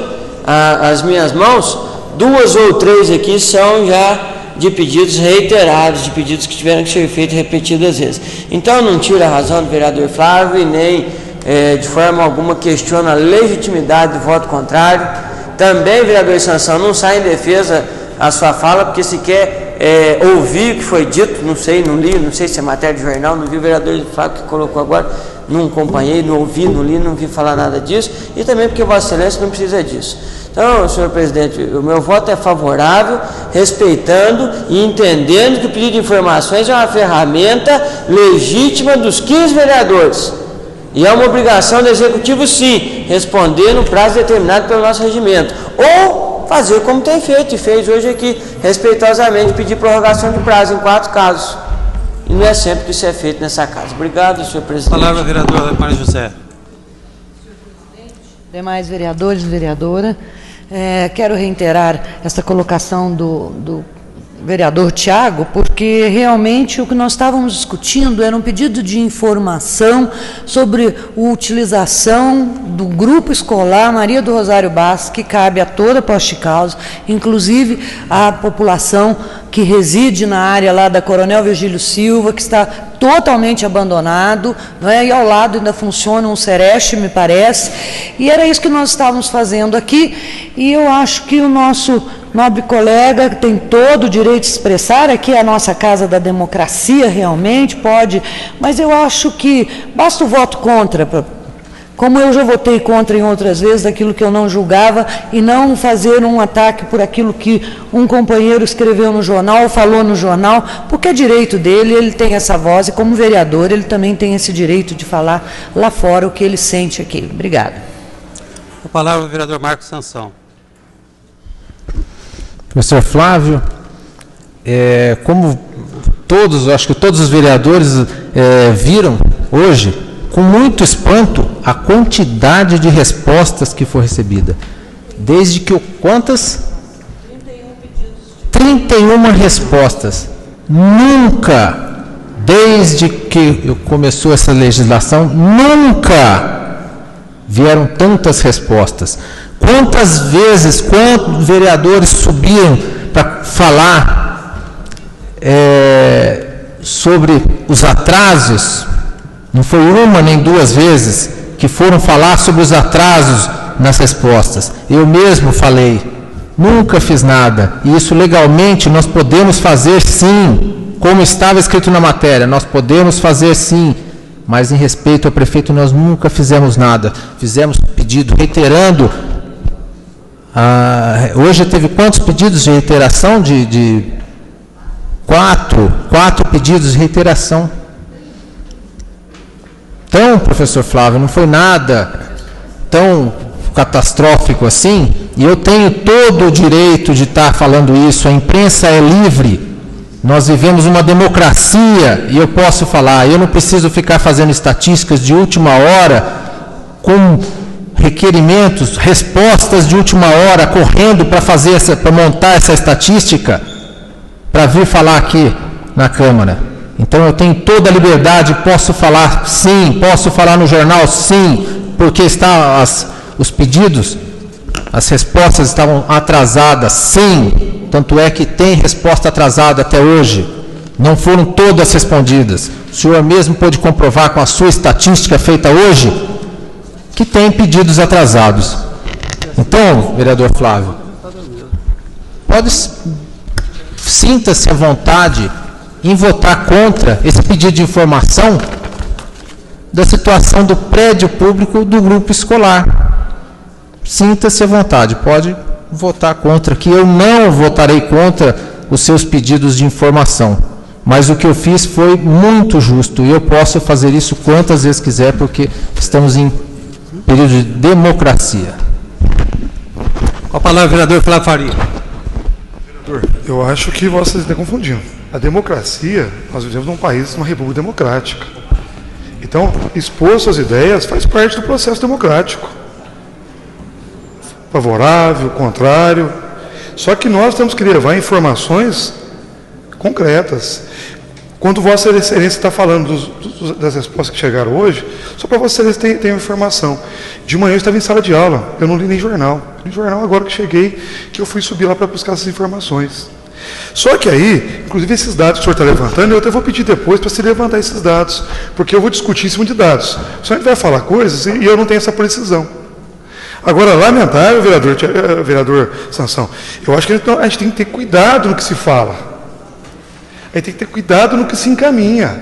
às minhas mãos, 2 ou 3 aqui são já de pedidos reiterados, de pedidos que tiveram que ser feitos repetidas vezes. Então, não tira a razão do vereador Flávio e nem de forma alguma questiona a legitimidade do voto contrário. Também, vereador Sansão, não sai em defesa a sua fala, porque se quer ouvir o que foi dito, não sei, não li, não sei se é matéria de jornal, não vi o vereador Flávio que colocou agora, não acompanhei, não ouvi, não li, não vi falar nada disso, e também porque Vossa Excelência não precisa disso. Então, senhor presidente, o meu voto é favorável, respeitando e entendendo que o pedido de informações é uma ferramenta legítima dos 15 vereadores. E é uma obrigação do Executivo, sim, responder no prazo determinado pelo nosso regimento. Ou fazer como tem feito e fez hoje aqui, respeitosamente, pedir prorrogação de prazo em 4 casos. E não é sempre que isso é feito nessa casa. Obrigado, senhor presidente. Palavra, vereadora Maria José. Demais vereadores e vereadora, quero reiterar essa colocação do vereador Tiago, porque realmente o que nós estávamos discutindo era um pedido de informação sobre a utilização do grupo escolar Maria do Rosário Bastos, que cabe a toda Poste Caldas, inclusive a população que reside na área lá da Coronel Virgílio Silva, que está totalmente abandonado, não é? E ao lado ainda funciona um Sereste, me parece, e era isso que nós estávamos fazendo aqui, e eu acho que o nosso nobre colega tem todo o direito de expressar, aqui é a nossa casa da democracia, realmente, pode, mas eu acho que basta o voto contra, como eu já votei contra em outras vezes, daquilo que eu não julgava, e não fazer um ataque por aquilo que um companheiro escreveu no jornal, ou falou no jornal, porque é direito dele, ele tem essa voz, e como vereador ele também tem esse direito de falar lá fora o que ele sente aqui. Obrigada. A palavra ao vereador Marcos Sansão. Professor Flávio, como todos, acho que todos os vereadores viram hoje, com muito espanto, a quantidade de respostas que foi recebida. Desde que quantas? 31 respostas. Nunca, desde que começou essa legislação, nunca vieram tantas respostas. Quantas vezes, quantos vereadores subiram para falar sobre os atrasos? Não foi uma nem duas vezes que foram falar sobre os atrasos nas respostas. Eu mesmo falei, nunca fiz nada. E isso legalmente nós podemos fazer sim, como estava escrito na matéria, nós podemos fazer sim. Mas em respeito ao prefeito nós nunca fizemos nada. Fizemos pedido reiterando. Hoje teve quantos pedidos de reiteração? Quatro pedidos de reiteração. Então, professor Flávio, não foi nada tão catastrófico assim, e eu tenho todo o direito de estar falando isso, a imprensa é livre, nós vivemos uma democracia, e eu posso falar, eu não preciso ficar fazendo estatísticas de última hora, com requerimentos, respostas de última hora, correndo para montar essa estatística, para vir falar aqui na Câmara. Então eu tenho toda a liberdade, posso falar sim, posso falar no jornal sim, porque os pedidos, as respostas estavam atrasadas, sim, tanto é que tem resposta atrasada até hoje, não foram todas respondidas. O senhor mesmo pode comprovar com a sua estatística feita hoje, que tem pedidos atrasados. Então, vereador Flávio, sinta-se à vontade em votar contra esse pedido de informação da situação do prédio público do grupo escolar. Sinta-se à vontade, pode votar contra, que eu não votarei contra os seus pedidos de informação. Mas o que eu fiz foi muito justo, e eu posso fazer isso quantas vezes quiser, porque estamos em período de democracia. Com a palavra, vereador Flávio Faria. Vereador, eu acho que vocês estão confundindo. A democracia, nós vivemos num país, numa república democrática. Então, expor suas ideias faz parte do processo democrático. Favorável, contrário. Só que nós temos que levar informações concretas. Quando Vossa Excelência está falando das respostas que chegaram hoje, só para Vossa Excelência ter informação. De manhã eu estava em sala de aula, eu não li nem jornal. Li jornal agora que cheguei, que eu fui subir lá para buscar essas informações. Só que aí, inclusive esses dados que o senhor está levantando, eu até vou pedir depois para se levantar esses dados, porque eu vou discutir em cima de dados. O senhor vai falar coisas e eu não tenho essa precisão. Agora, lamentável, vereador Sansão, eu acho que a gente tem que ter cuidado no que se fala. A gente tem que ter cuidado no que se encaminha.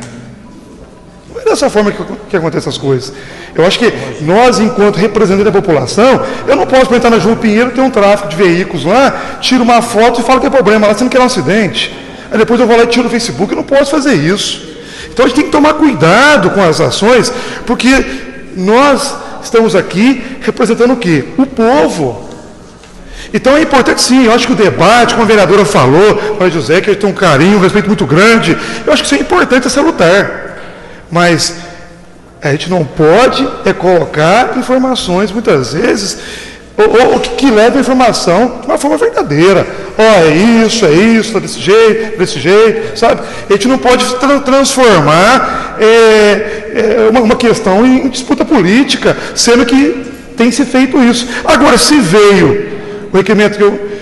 Não é dessa forma que acontecem essas coisas. Eu acho que nós, enquanto representantes da população, eu não posso entrar na João Pinheiro, ter um tráfego de veículos lá, tiro uma foto e falo que é problema, lá sendo que era um acidente. Aí depois eu vou lá e tiro no Facebook, eu não posso fazer isso. Então a gente tem que tomar cuidado com as ações, porque nós estamos aqui representando o quê? O povo. Então é importante sim, eu acho que o debate, como a vereadora falou, Maria José, que a gente tem um carinho, um respeito muito grande, eu acho que isso é importante, é salutar. Mas a gente não pode colocar informações, muitas vezes, ou que leve a informação de uma forma verdadeira. É isso, está desse jeito, sabe? A gente não pode transformar uma questão em disputa política, sendo que tem se feito isso. Agora, se veio o requerimento que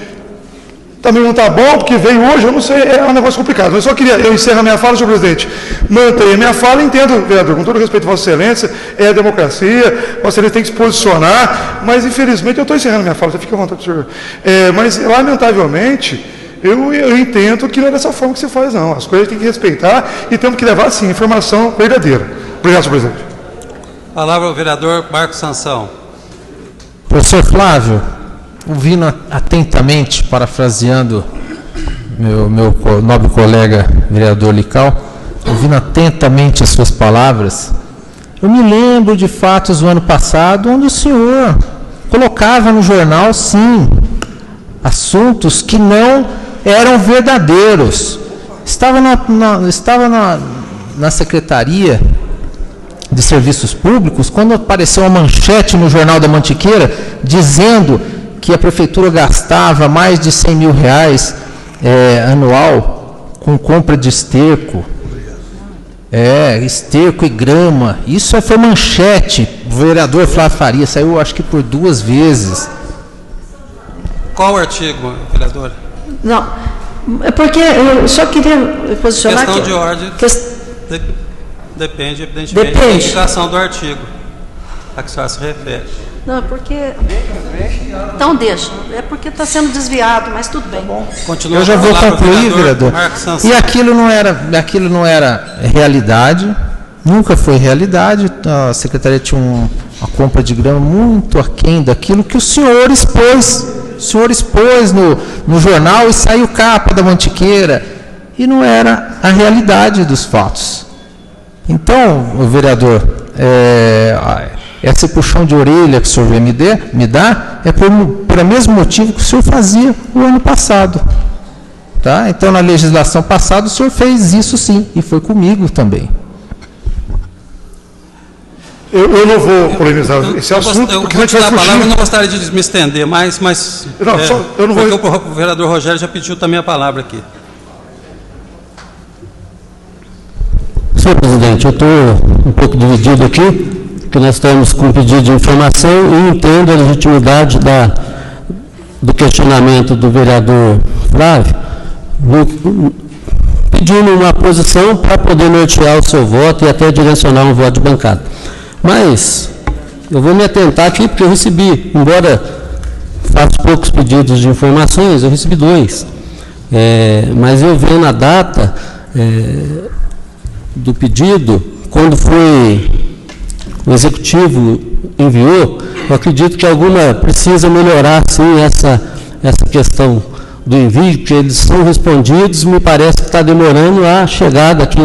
também não está bom, porque veio hoje, eu não sei, é um negócio complicado. Mas eu encerro a minha fala, senhor presidente. Mantenho a minha fala, entendo, vereador, com todo respeito a Vossa Excelência, é a democracia, Vossa Excelência tem que se posicionar, mas infelizmente eu estou encerrando a minha fala, fica à vontade, senhor. Mas, lamentavelmente, eu entendo que não é dessa forma que se faz, não. As coisas tem que respeitar e temos que levar, sim, informação verdadeira. Obrigado, senhor presidente. Palavra ao vereador Marcos Sansão. Professor Flávio, ouvindo atentamente, parafraseando meu nobre colega vereador Lical, ouvindo atentamente as suas palavras, eu me lembro de fatos do ano passado onde o senhor colocava no jornal, sim, assuntos que não eram verdadeiros. Estava na Secretaria de Serviços Públicos, quando apareceu uma manchete no Jornal da Mantiqueira dizendo que a prefeitura gastava mais de 100 mil reais anual com compra de esterco. Esterco e grama. Isso foi manchete. O vereador Flávio Faria saiu, acho que por 2 vezes. Qual o artigo, vereador? Não, é porque eu só queria posicionar... Questão de ordem depende, evidentemente, da indicação do artigo a que a senhora se refere. Não, é porque... Então deixa. É porque está sendo desviado, mas tudo bem. Continua. Eu já vou concluir, vereador. E aquilo não era realidade, nunca foi realidade. A secretaria tinha uma compra de grama muito aquém daquilo que o senhor expôs. O senhor expôs no jornal e saiu capa da Mantiqueira. E não era a realidade dos fatos. Então, o vereador, esse puxão de orelha que o senhor me dá é por o mesmo motivo que o senhor fazia o ano passado. Tá? Então, na legislação passada, o senhor fez isso sim, e foi comigo também. Eu não vou polemizar esse assunto. Eu vou te dar a palavra, eu não gostaria de me estender mais, mas eu não vou... porque o vereador Rogério já pediu também a palavra aqui. Senhor presidente, eu estou um pouco dividido aqui, porque nós estamos com um pedido de informação e entendo a legitimidade do questionamento do vereador Flávio, pedindo uma posição para poder nortear o seu voto e até direcionar um voto de bancada. Mas eu vou me atentar aqui, porque eu recebi, embora faça poucos pedidos de informações, eu recebi 2. Mas eu vendo a data do pedido, quando foi o executivo enviou, eu acredito que alguma precisa melhorar sim essa questão do envio, porque eles são respondidos, me parece que está demorando a chegada aqui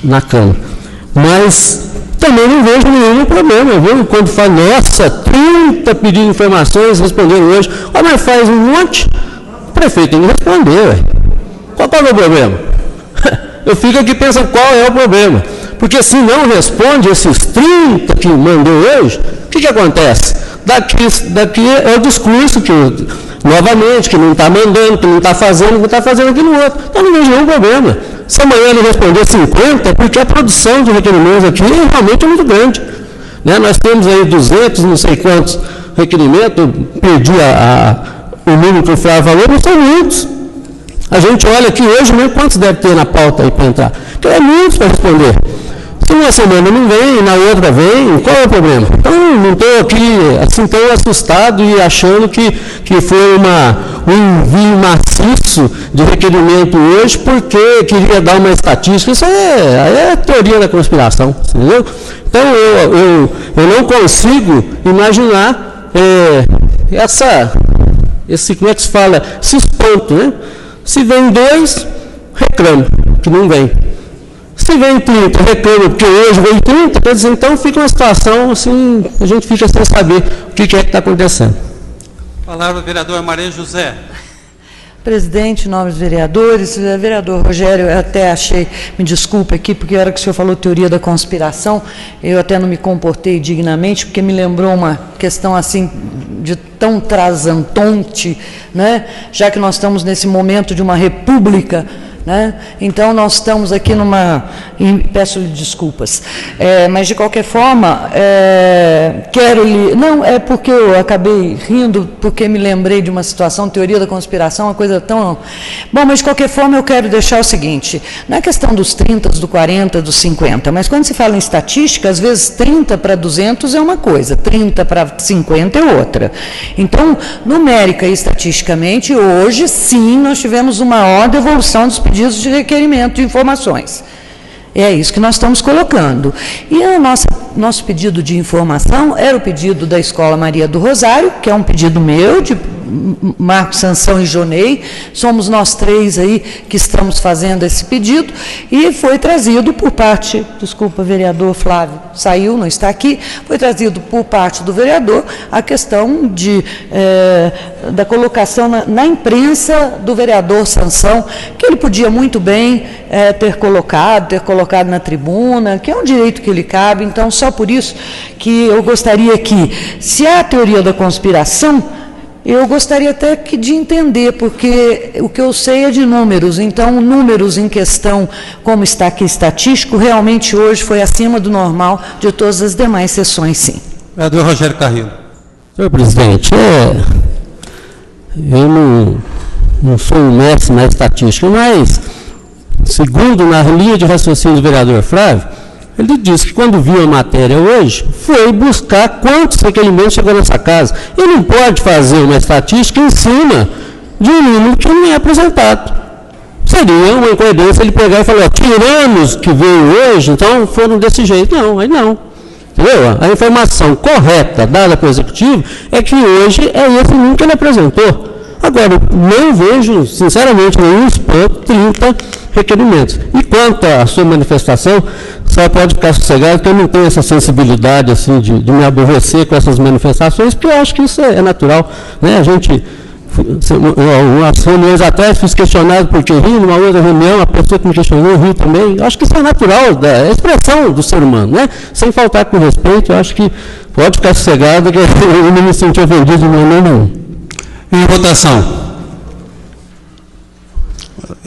na Câmara. Mas também não vejo nenhum problema, viu? Quando fala, nossa, 30 pedidos de informações responderam hoje, mas faz um monte, o prefeito tem que responder, ué. Qual é o problema? Eu fico aqui pensando qual é o problema. Porque se não responde esses 30 que mandou hoje, o que acontece? Daqui é o discurso que, novamente, que não está mandando, que não está fazendo, que está fazendo aquilo outro. Então não vejo nenhum problema. Se amanhã ele responder 50, é porque a produção de requerimentos aqui realmente é muito grande. Né? Nós temos aí 200, não sei quantos requerimentos, perdi o número que o Flávio falou, mas são muitos. A gente olha aqui hoje mesmo, quantos deve ter na pauta aí para entrar? Então é muitos para responder. Se uma semana não vem, na outra vem, qual é o problema? Então não estou aqui assim tão assustado e achando que foi um envio maciço de requerimento hoje porque queria dar uma estatística. Isso é teoria da conspiração, entendeu? Então eu não consigo imaginar como é que se fala, esses pontos, né? Se vem 2, reclamo que não vem. Se vem 30, reclamo porque hoje vem 30, quer dizer, então fica uma situação assim, a gente fica sem saber o que é que está acontecendo. Palavra do vereador Maria José. Presidente, nobres vereadores, vereador Rogério, eu até achei, me desculpe aqui, porque a hora que o senhor falou teoria da conspiração, eu até não me comportei dignamente, porque me lembrou uma questão assim, de tão transantonte, né? Já que nós estamos nesse momento de uma república, né? Então nós estamos aqui peço-lhe desculpas, mas de qualquer forma não, é porque eu acabei rindo, porque me lembrei de uma situação, teoria da conspiração, uma coisa tão... Bom, mas de qualquer forma eu quero deixar o seguinte, não é questão dos 30, do 40, dos 50, mas quando se fala em estatística, às vezes 30 para 200 é uma coisa, 30 para 50 é outra. Então, numérica e estatisticamente, hoje sim nós tivemos uma maior devolução dos pedidos de requerimento de informações. É isso que nós estamos colocando. E o nosso pedido de informação era o pedido da Escola Maria do Rosário, que é um pedido meu, de Marcos, Sansão e Jonei, somos nós três aí que estamos fazendo esse pedido, e foi trazido por parte, desculpa, vereador Flávio, saiu, não está aqui, foi trazido por parte do vereador a questão da colocação na imprensa do vereador Sansão, que ele podia muito bem ter colocado na tribuna, que é um direito que lhe cabe. Então, só por isso que eu gostaria que, se há a teoria da conspiração, eu gostaria até de entender, porque o que eu sei é de números, então números em questão, como está aqui estatístico, realmente hoje foi acima do normal de todas as demais sessões, sim. Vereador Rogério Carrillo. Senhor presidente, eu não sou um mestre na estatística, mas, segundo na linha de raciocínio do vereador Flávio, ele disse que quando viu a matéria hoje, foi buscar quantos requerimentos chegou nessa casa. Ele não pode fazer uma estatística em cima de um número que não é apresentado. Seria uma incoerência ele pegar e falar, tiramos que veio hoje, então foram desse jeito. Não, aí não. Entendeu? A informação correta dada pelo Executivo é que hoje é esse número que ele apresentou. Agora, não vejo, sinceramente, nenhum espanto 30 requerimentos. E quanto à sua manifestação, só pode ficar sossegado que eu não tenho essa sensibilidade assim, de me aborrecer com essas manifestações, porque eu acho que isso é natural. Né? A gente, umas reuniões atrás, fiz questionado por que rio, numa outra reunião, a pessoa que me questionou riu também. Eu acho que isso é natural, é a expressão do ser humano, né? Sem faltar com respeito, eu acho que pode ficar sossegado que eu não me senti ofendido de maneira nenhuma. Em votação.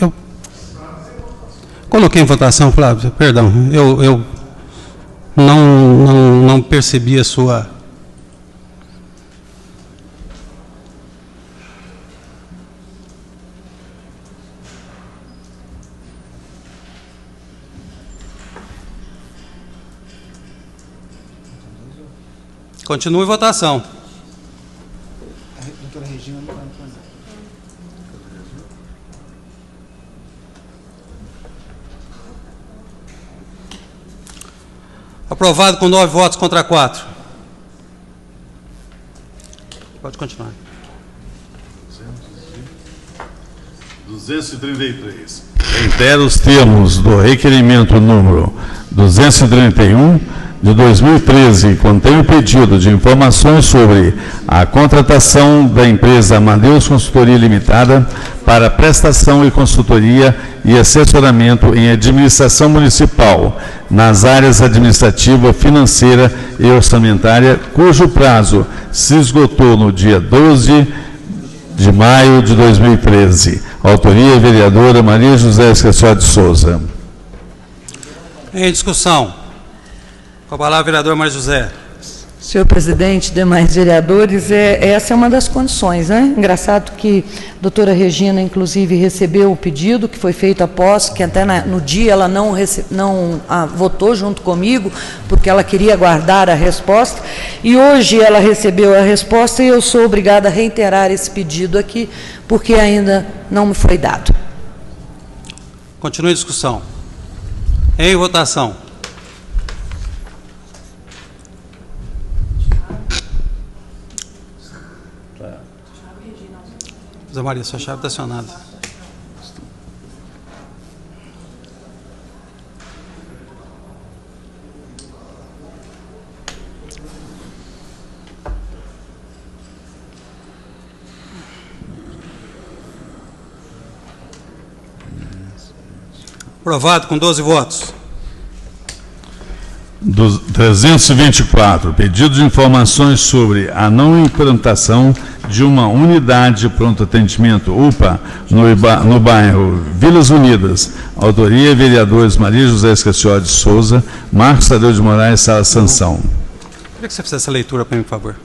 Eu coloquei em votação, Flávio, perdão, eu não percebi a sua... Continue em votação. Aprovado com 9 votos contra 4. Pode continuar. 233. Reitero os termos do requerimento número 231 de 2013, contém o pedido de informações sobre a contratação da empresa Amadeus Consultoria Limitada para prestação e consultoria e assessoramento em administração municipal nas áreas administrativa, financeira e orçamentária, cujo prazo se esgotou no dia 12 de maio de 2013. Autoria, vereadora Maria José Esqueció de Souza. Em discussão. Com a palavra, vereador Maria José. Senhor presidente, demais vereadores, essa é uma das condições, né? Engraçado que a doutora Regina, inclusive, recebeu o pedido que foi feito após, que até no dia ela não votou junto comigo, porque ela queria guardar a resposta, e hoje ela recebeu a resposta e eu sou obrigada a reiterar esse pedido aqui, porque ainda não me foi dado. Continue a discussão. Em votação. Zé Maria, sua chave está acionada. Aprovado com 12 votos. 324, pedido de informações sobre a não implantação de uma unidade de pronto atendimento, UPA, no bairro Vilas Unidas. Autoria, vereadores Maria José Escaciotti de Souza, Marcos Tadeu de Moraes, Sala Sanção. Queria que você fizesse essa leitura para mim, por favor.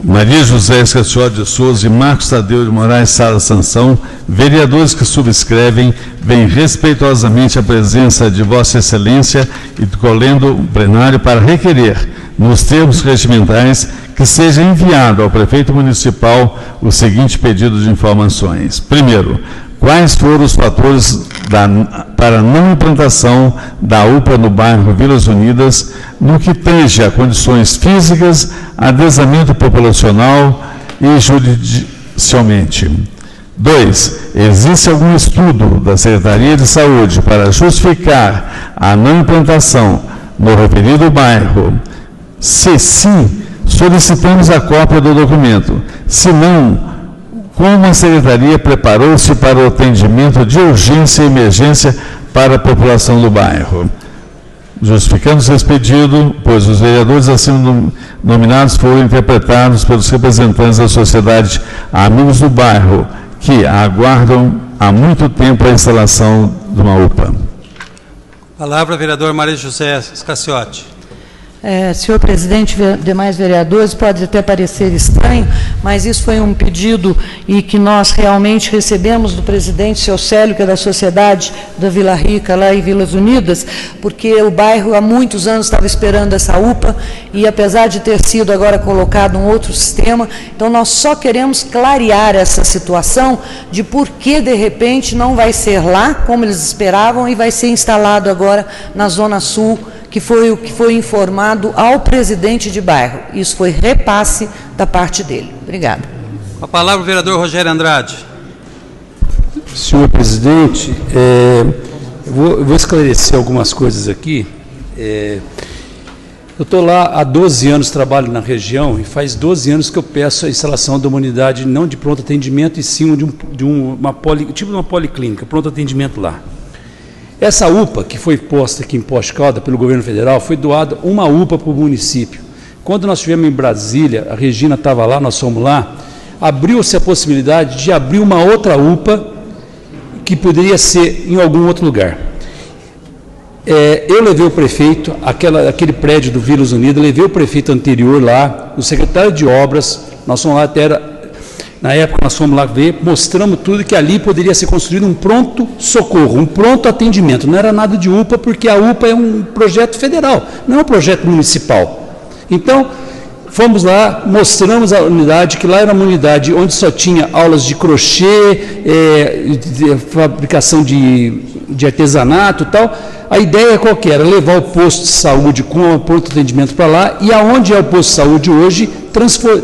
Maria José Escaciotti de Souza e Marcos Tadeu de Moraes, Sala Sanção, vereadores que subscrevem, vêm respeitosamente a presença de Vossa Excelência e do colendo plenário para requerer, nos termos regimentais, que seja enviado ao prefeito municipal o seguinte pedido de informações. Primeiro, quais foram os fatores para a não implantação da UPA no bairro Vilas Unidas, no que tange a condições físicas, adensamento populacional e judicialmente. 2. Existe algum estudo da Secretaria de Saúde para justificar a não implantação no referido bairro? Se sim, solicitamos a cópia do documento. Se não, como a Secretaria preparou-se para o atendimento de urgência e emergência para a população do bairro? Justificamos esse pedido, pois os vereadores assim nominados foram interpretados pelos representantes da sociedade Amigos do Bairro, que aguardam há muito tempo a instalação de uma UPA. Palavra, vereador Maria José Escaciotti. Senhor presidente, demais vereadores, pode até parecer estranho, mas isso foi um pedido e que nós realmente recebemos do presidente seu Célio, que é da Sociedade da Vila Rica, lá em Vilas Unidas, porque o bairro há muitos anos estava esperando essa UPA e apesar de ter sido agora colocado um outro sistema, então nós só queremos clarear essa situação de por que de repente não vai ser lá, como eles esperavam, e vai ser instalado agora na Zona Sul, que foi o que foi informado ao presidente de bairro. Isso foi repasse da parte dele. Obrigada. Com a palavra o vereador Rogério Andrade. Senhor presidente, eu vou esclarecer algumas coisas aqui. Eu estou lá há 12 anos, trabalho na região, e faz 12 anos que eu peço a instalação de uma unidade não de pronto atendimento, e sim de uma policlínica, pronto atendimento lá. Essa UPA, que foi posta aqui em Poços de Caldas pelo governo federal, foi doada uma UPA para o município. Quando nós estivemos em Brasília, a Regina estava lá, nós fomos lá, abriu-se a possibilidade de abrir uma outra UPA que poderia ser em algum outro lugar. Eu levei o prefeito, aquele prédio do Vilas Unidas, levei o prefeito anterior lá, o secretário de obras, nós fomos lá até... Na época nós fomos lá ver, mostramos tudo que ali poderia ser construído um pronto socorro, um pronto atendimento. Não era nada de UPA, porque a UPA é um projeto federal, não é um projeto municipal. Então, fomos lá, mostramos a unidade, que lá era uma unidade onde só tinha aulas de crochê, fabricação de artesanato e tal. A ideia qual que era? Levar o posto de saúde com o pronto atendimento para lá, e aonde é o posto de saúde hoje,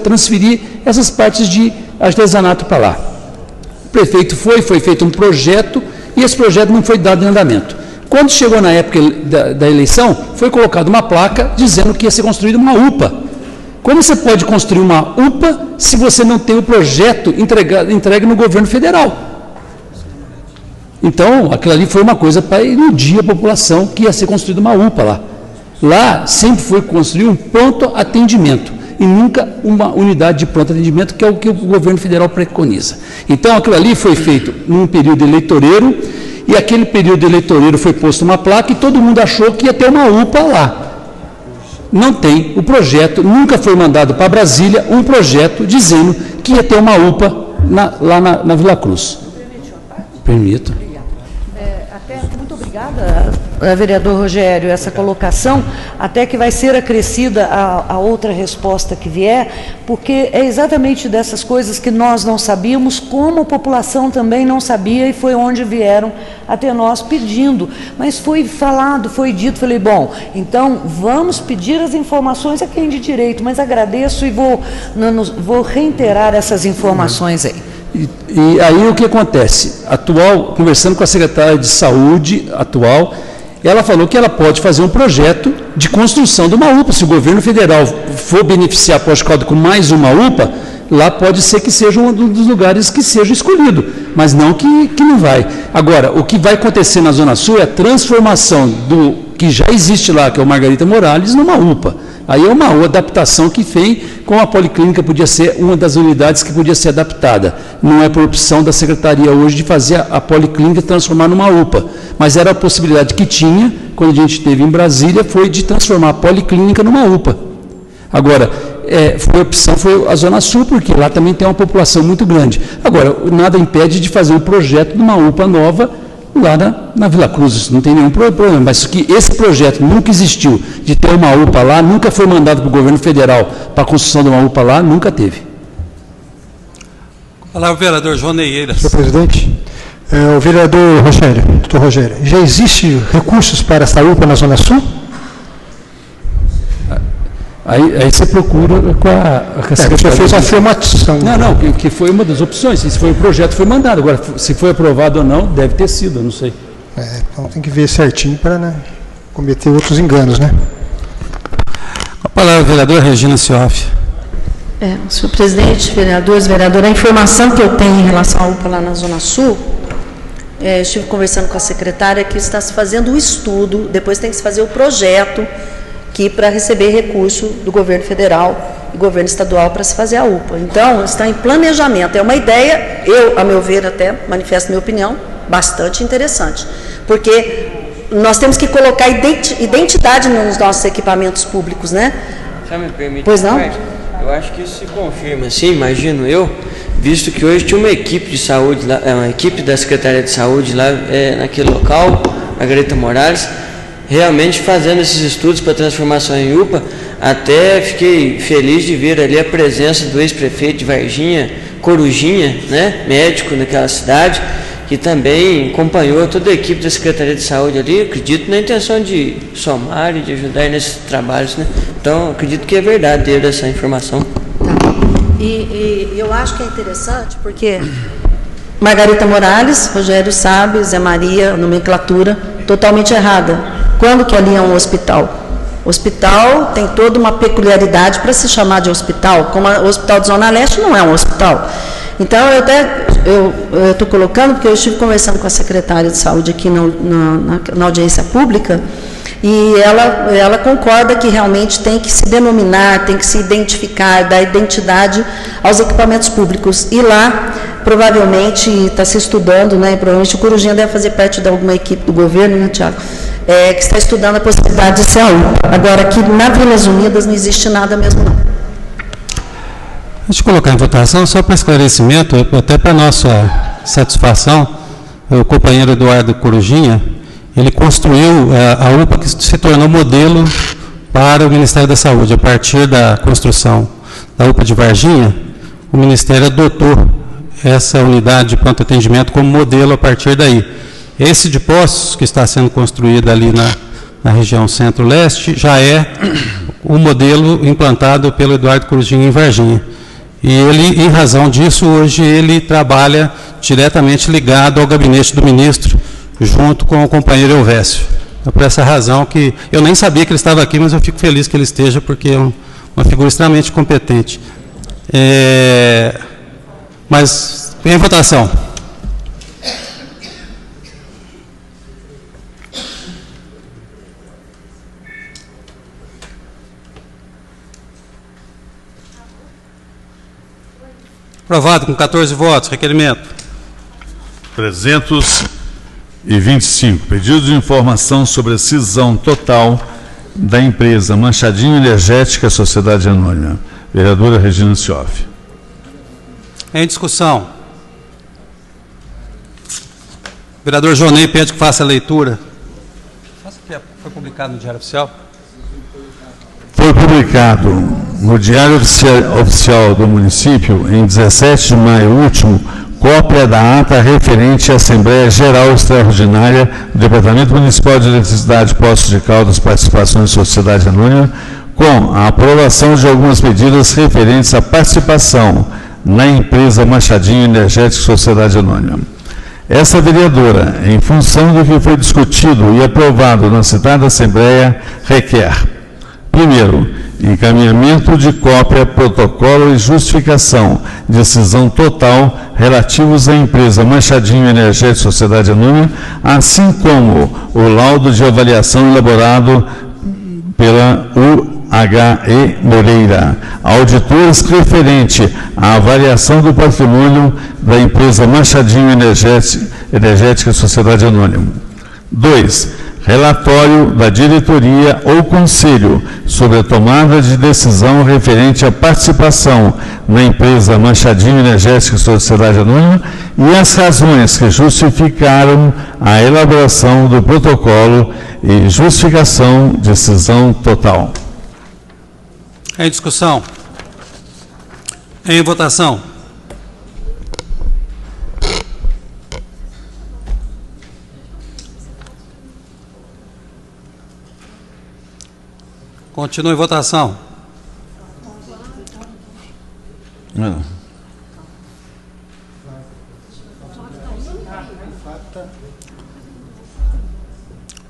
transferir essas partes de artesanato para lá. O prefeito foi feito um projeto, e esse projeto não foi dado em andamento. Quando chegou na época da eleição, foi colocada uma placa dizendo que ia ser construída uma UPA. Como você pode construir uma UPA se você não tem o projeto entregue no governo federal? Então, aquilo ali foi uma coisa para iludir a população que ia ser construída uma UPA lá. Lá sempre foi construído um pronto atendimento e nunca uma unidade de pronto atendimento, que é o que o governo federal preconiza. Então, aquilo ali foi feito num período eleitoreiro, e aquele período eleitoreiro foi posto uma placa e todo mundo achou que ia ter uma UPA lá. Não tem. O projeto, nunca foi mandado para Brasília um projeto dizendo que ia ter uma UPA lá na Vila Cruz. Permito. Muito obrigada, vereador Rogério, essa colocação, até que vai ser acrescida a outra resposta que vier, porque é exatamente dessas coisas que nós não sabíamos, como a população também não sabia, e foi onde vieram até nós pedindo. Mas foi falado, foi dito, falei, bom, então vamos pedir as informações a quem de direito, mas agradeço e vou reiterar essas informações aí. E aí o que acontece? Conversando com a secretária de saúde atual, ela falou que ela pode fazer um projeto de construção de uma UPA. Se o governo federal for beneficiar Poços de Caldas com mais uma UPA, lá pode ser que seja um dos lugares que seja escolhido, mas não que não vai. Agora, o que vai acontecer na Zona Sul é a transformação do que já existe lá, que é o Margarita Morales, numa UPA. Aí é uma adaptação que vem com a Policlínica, podia ser uma das unidades que podia ser adaptada. Não é por opção da Secretaria hoje de fazer a Policlínica transformar numa UPA, mas era a possibilidade que tinha, quando a gente esteve em Brasília, foi de transformar a Policlínica numa UPA. Agora, a opção foi a Zona Sul, porque lá também tem uma população muito grande. Agora, nada impede de fazer um projeto de uma UPA nova lá na Vila Cruz, isso não tem nenhum problema, mas que esse projeto nunca existiu, de ter uma UPA lá, nunca foi mandado para o governo federal para a construção de uma UPA lá, nunca teve. Olá, o vereador João Neieiras. Senhor presidente, o vereador Rogério, doutor Rogério, já existe recursos para essa UPA na Zona Sul? Aí você procura com a Secretaria. Você fez uma afirmação. Não, que foi uma das opções. Se foi o projeto, foi mandado. Agora, se foi aprovado ou não, deve ter sido, eu não sei. Então tem que ver certinho para, né, cometer outros enganos, né? A palavra, vereador Regina Cioff. Senhor presidente, vereadores, vereadora, a informação que eu tenho em relação à UPA lá na Zona Sul, estive conversando com a secretária que está se fazendo o estudo, depois tem que se fazer o projeto, que para receber recurso do governo federal e governo estadual para se fazer a UPA. Então, está em planejamento. É uma ideia, a meu ver, até manifesto minha opinião, bastante interessante. Porque nós temos que colocar identidade nos nossos equipamentos públicos, né? Só me permite, pois não? Eu acho que isso se confirma, sim, imagino eu, visto que hoje tinha uma equipe de saúde, lá, uma equipe da Secretaria de Saúde lá naquele local, Margarita Morales, realmente fazendo esses estudos para transformação em UPA. Até fiquei feliz de ver ali a presença do ex-prefeito de Varginha, Corujinha, né, médico naquela cidade, que também acompanhou toda a equipe da Secretaria de Saúde ali, acredito na intenção de somar e de ajudar nesses trabalhos, né? Então, acredito que é verdadeira essa informação. Tá. E eu acho que é interessante porque Margarita Morales, Rogério sabe, Zé Maria, nomenclatura totalmente errada. Quando que ali é um hospital? O hospital tem toda uma peculiaridade para se chamar de hospital, como o Hospital de Zona Leste não é um hospital. Então, eu estou colocando, porque eu estive conversando com a secretária de saúde aqui na audiência pública, e ela concorda que realmente tem que se denominar, tem que se identificar, dar identidade aos equipamentos públicos. E lá, provavelmente, está se estudando, né, provavelmente o Corujinha deve fazer parte de alguma equipe do governo, né, Tiago? Que está estudando a possibilidade de ser a UPA. Agora, aqui na Vilas Unidas não existe nada mesmo, não. Deixa eu colocar em votação, só para esclarecimento, até para nossa satisfação, o companheiro Eduardo Corujinha, ele construiu a UPA que se tornou modelo para o Ministério da Saúde. A partir da construção da UPA de Varginha, o Ministério adotou essa unidade de pronto atendimento como modelo a partir daí. Esse de Poços, que está sendo construído ali na região centro-leste, já é o modelo implantado pelo Eduardo Corujinha em Varginha. E ele, em razão disso, hoje ele trabalha diretamente ligado ao gabinete do ministro, junto com o companheiro Elvésio. É por essa razão que eu nem sabia que ele estava aqui, mas eu fico feliz que ele esteja, porque é uma figura extremamente competente. Mas, em votação. Aprovado com 14 votos. Requerimento. 325. Pedido de informação sobre a cisão total da empresa Machadinho Energética Sociedade Anônima. Vereadora Regina Cioff. Em discussão. O vereador Jonei pede que faça a leitura. Foi publicado no Diário Oficial? Foi publicado no Diário Oficial do Município, em 17 de maio último, cópia da ata referente à Assembleia Geral Extraordinária do Departamento Municipal de Eletricidade Poços de Caldas, Participação em Sociedade Anônima, com a aprovação de algumas medidas referentes à participação na empresa Machadinho Energética Sociedade Anônima. Essa vereadora, em função do que foi discutido e aprovado na citada Assembleia, requer: primeiro, encaminhamento de cópia, protocolo e justificação, decisão total relativos à empresa Machadinho Energética Sociedade Anônima, assim como o laudo de avaliação elaborado pela UHE Moreira, auditores referente à avaliação do patrimônio da empresa Machadinho Energética Sociedade Anônima. 2. Relatório da diretoria ou conselho sobre a tomada de decisão referente à participação na empresa Machadinho Energética Sociedade Anônima e as razões que justificaram a elaboração do protocolo e justificação de decisão total. Em discussão. Em votação. Continua em votação.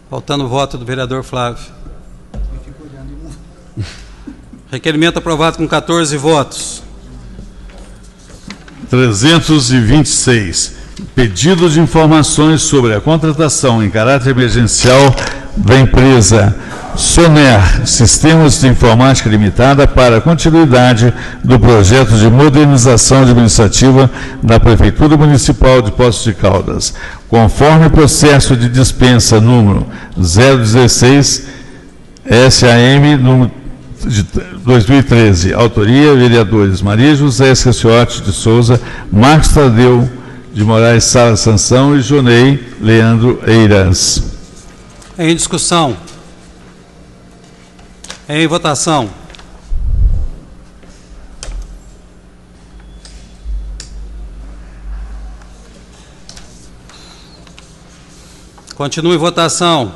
Faltando o voto do vereador Flávio. Requerimento aprovado com 14 votos. 326. Pedido de informações sobre a contratação em caráter emergencial da empresa Soner Sistemas de Informática Limitada para a continuidade do projeto de modernização administrativa da Prefeitura Municipal de Poços de Caldas, conforme processo de dispensa número 016 SAM número de 2013. Autoria: vereadores Maria José Escaciotti de Souza, Marcos Tadeu de Moraes Sala Sansão e Jonei Leandro Eiras. Em discussão. Em votação. Continua em votação.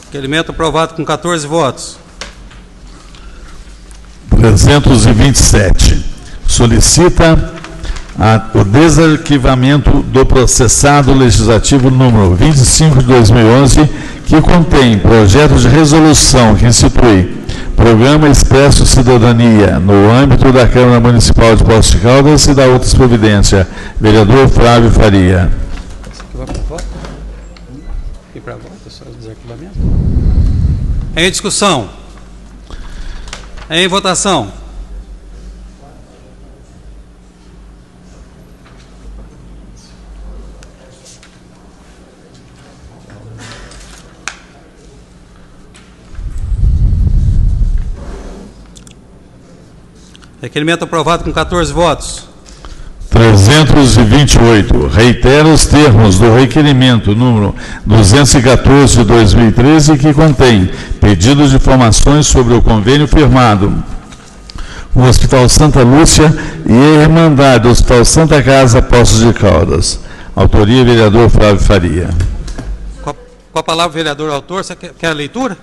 Requerimento aprovado com 14 votos. 327. Solicita o desarquivamento do processado legislativo número 25 de 2011, que contém projeto de resolução que institui Programa Expresso Cidadania no âmbito da Câmara Municipal de Poços de Caldas e da outras providências. Vereador Flávio Faria. Em discussão. Em votação. Requerimento aprovado com 14 votos. 328. Reitera os termos do requerimento número 214 de 2013, que contém pedido de informações sobre o convênio firmado com o Hospital Santa Lúcia e a Irmandade do Hospital Santa Casa, Poços de Caldas. Autoria: vereador Flávio Faria. Com a palavra, vereador autor, você quer a leitura?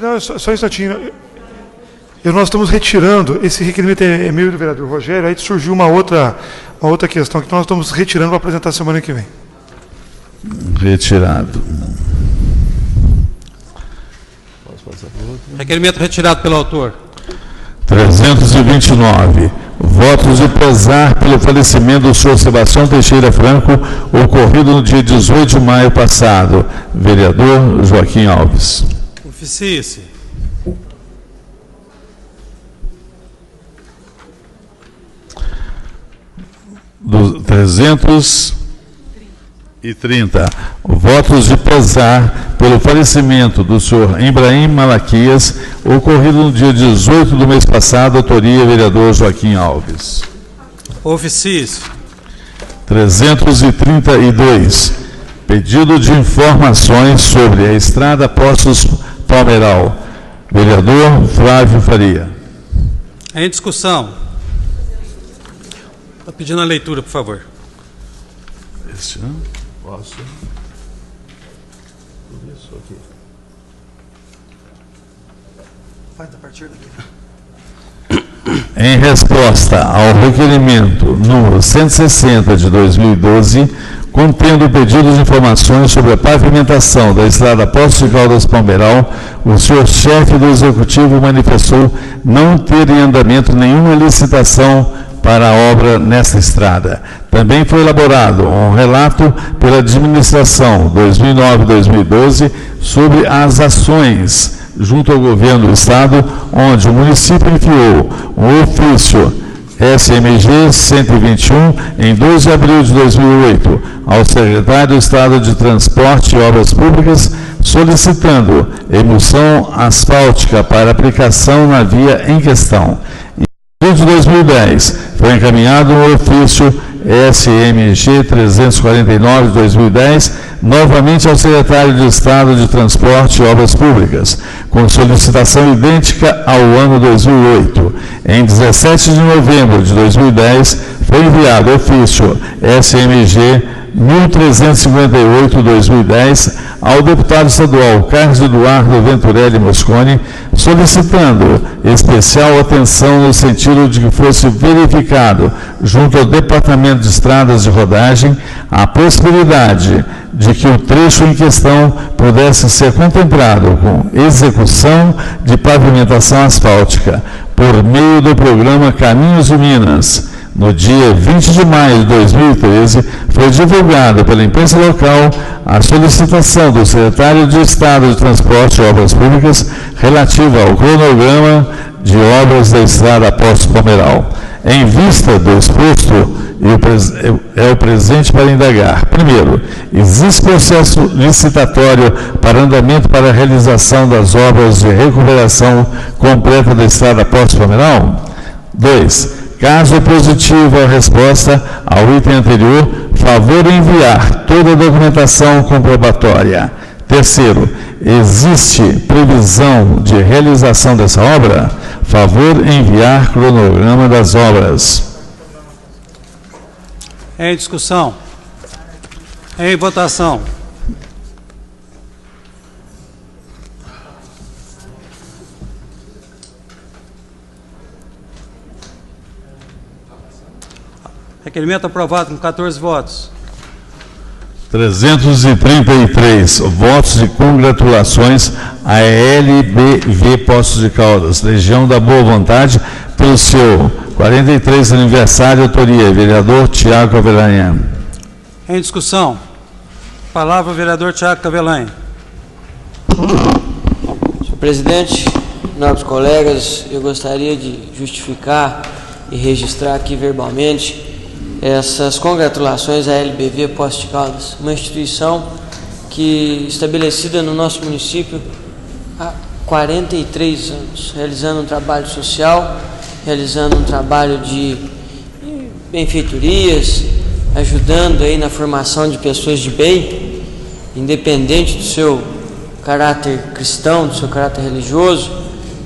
Não, só um instantinho. Nós estamos retirando, esse requerimento é meu e do vereador Rogério, aí surgiu uma outra questão que nós estamos retirando para apresentar semana que vem. Retirado. Requerimento retirado pelo autor. 329. Votos de pesar pelo falecimento do senhor Sebastião Teixeira Franco, ocorrido no dia 18 de maio passado. Vereador Joaquim Alves. Oficie-se. Do 330. Votos de pesar pelo falecimento do senhor Ibrahim Malaquias, ocorrido no dia 18 do mês passado. Autoria: vereador Joaquim Alves. Oficie-se. 332. Pedido de informações sobre a estrada Poços Palmeiral. Vereador Flávio Faria. Em discussão. Estou pedindo a leitura, por favor. Este, não? Posso? Tudo isso aqui. Faz a partir daqui. Em resposta ao requerimento número 160 de 2012, contendo pedido de informações sobre a pavimentação da estrada Poços de Caldas-Palmeiral, o senhor chefe do Executivo manifestou não ter em andamento nenhuma licitação para a obra nesta estrada. Também foi elaborado um relato pela administração 2009-2012 sobre as ações junto ao governo do Estado, onde o município enviou um ofício SMG 121, em 12 de abril de 2008, ao secretário do Estado de Transporte e Obras Públicas, solicitando emulsão asfáltica para aplicação na via em questão. Em abril de 2010, foi encaminhado um ofício SMG 349 de 2010, novamente ao secretário de Estado de Transporte e Obras Públicas, com solicitação idêntica ao ano 2008. Em 17 de novembro de 2010, foi enviado ofício SMG 1358-2010 ao deputado estadual Carlos Eduardo Venturelli Mosconi, solicitando especial atenção no sentido de que fosse verificado, junto ao Departamento de Estradas de Rodagem, a possibilidade de que o trecho em questão pudesse ser contemplado com execução de pavimentação asfáltica por meio do programa Caminhos de Minas. No dia 20 de maio de 2013, foi divulgada pela imprensa local a solicitação do secretário de Estado de Transporte e Obras Públicas relativa ao cronograma de obras da estrada Poços-Palmeiral. Em vista do exposto, é o presente para indagar. Primeiro, existe processo licitatório para andamento para a realização das obras de recuperação completa da estrada Poços-Palmeiral? 2. Caso positiva a resposta ao item anterior, favor enviar toda a documentação comprobatória. Terceiro, existe previsão de realização dessa obra? Favor enviar cronograma das obras. Em discussão. Em votação. Requerimento aprovado com 14 votos. 333 votos de congratulações à LBV Poços de Caldas, Legião da Boa Vontade, pelo seu 43 aniversário, autoria, vereador Tiago Cavelanha. Em discussão. Palavra o vereador Tiago Cavelanha. Senhor presidente, nobres colegas, eu gostaria de justificar e registrar aqui verbalmente essas congratulações à LBV Poços de Caldas, uma instituição que estabelecida no nosso município há 43 anos, realizando um trabalho social, realizando um trabalho de benfeitorias, ajudando aí na formação de pessoas de bem, independente do seu caráter cristão, do seu caráter religioso,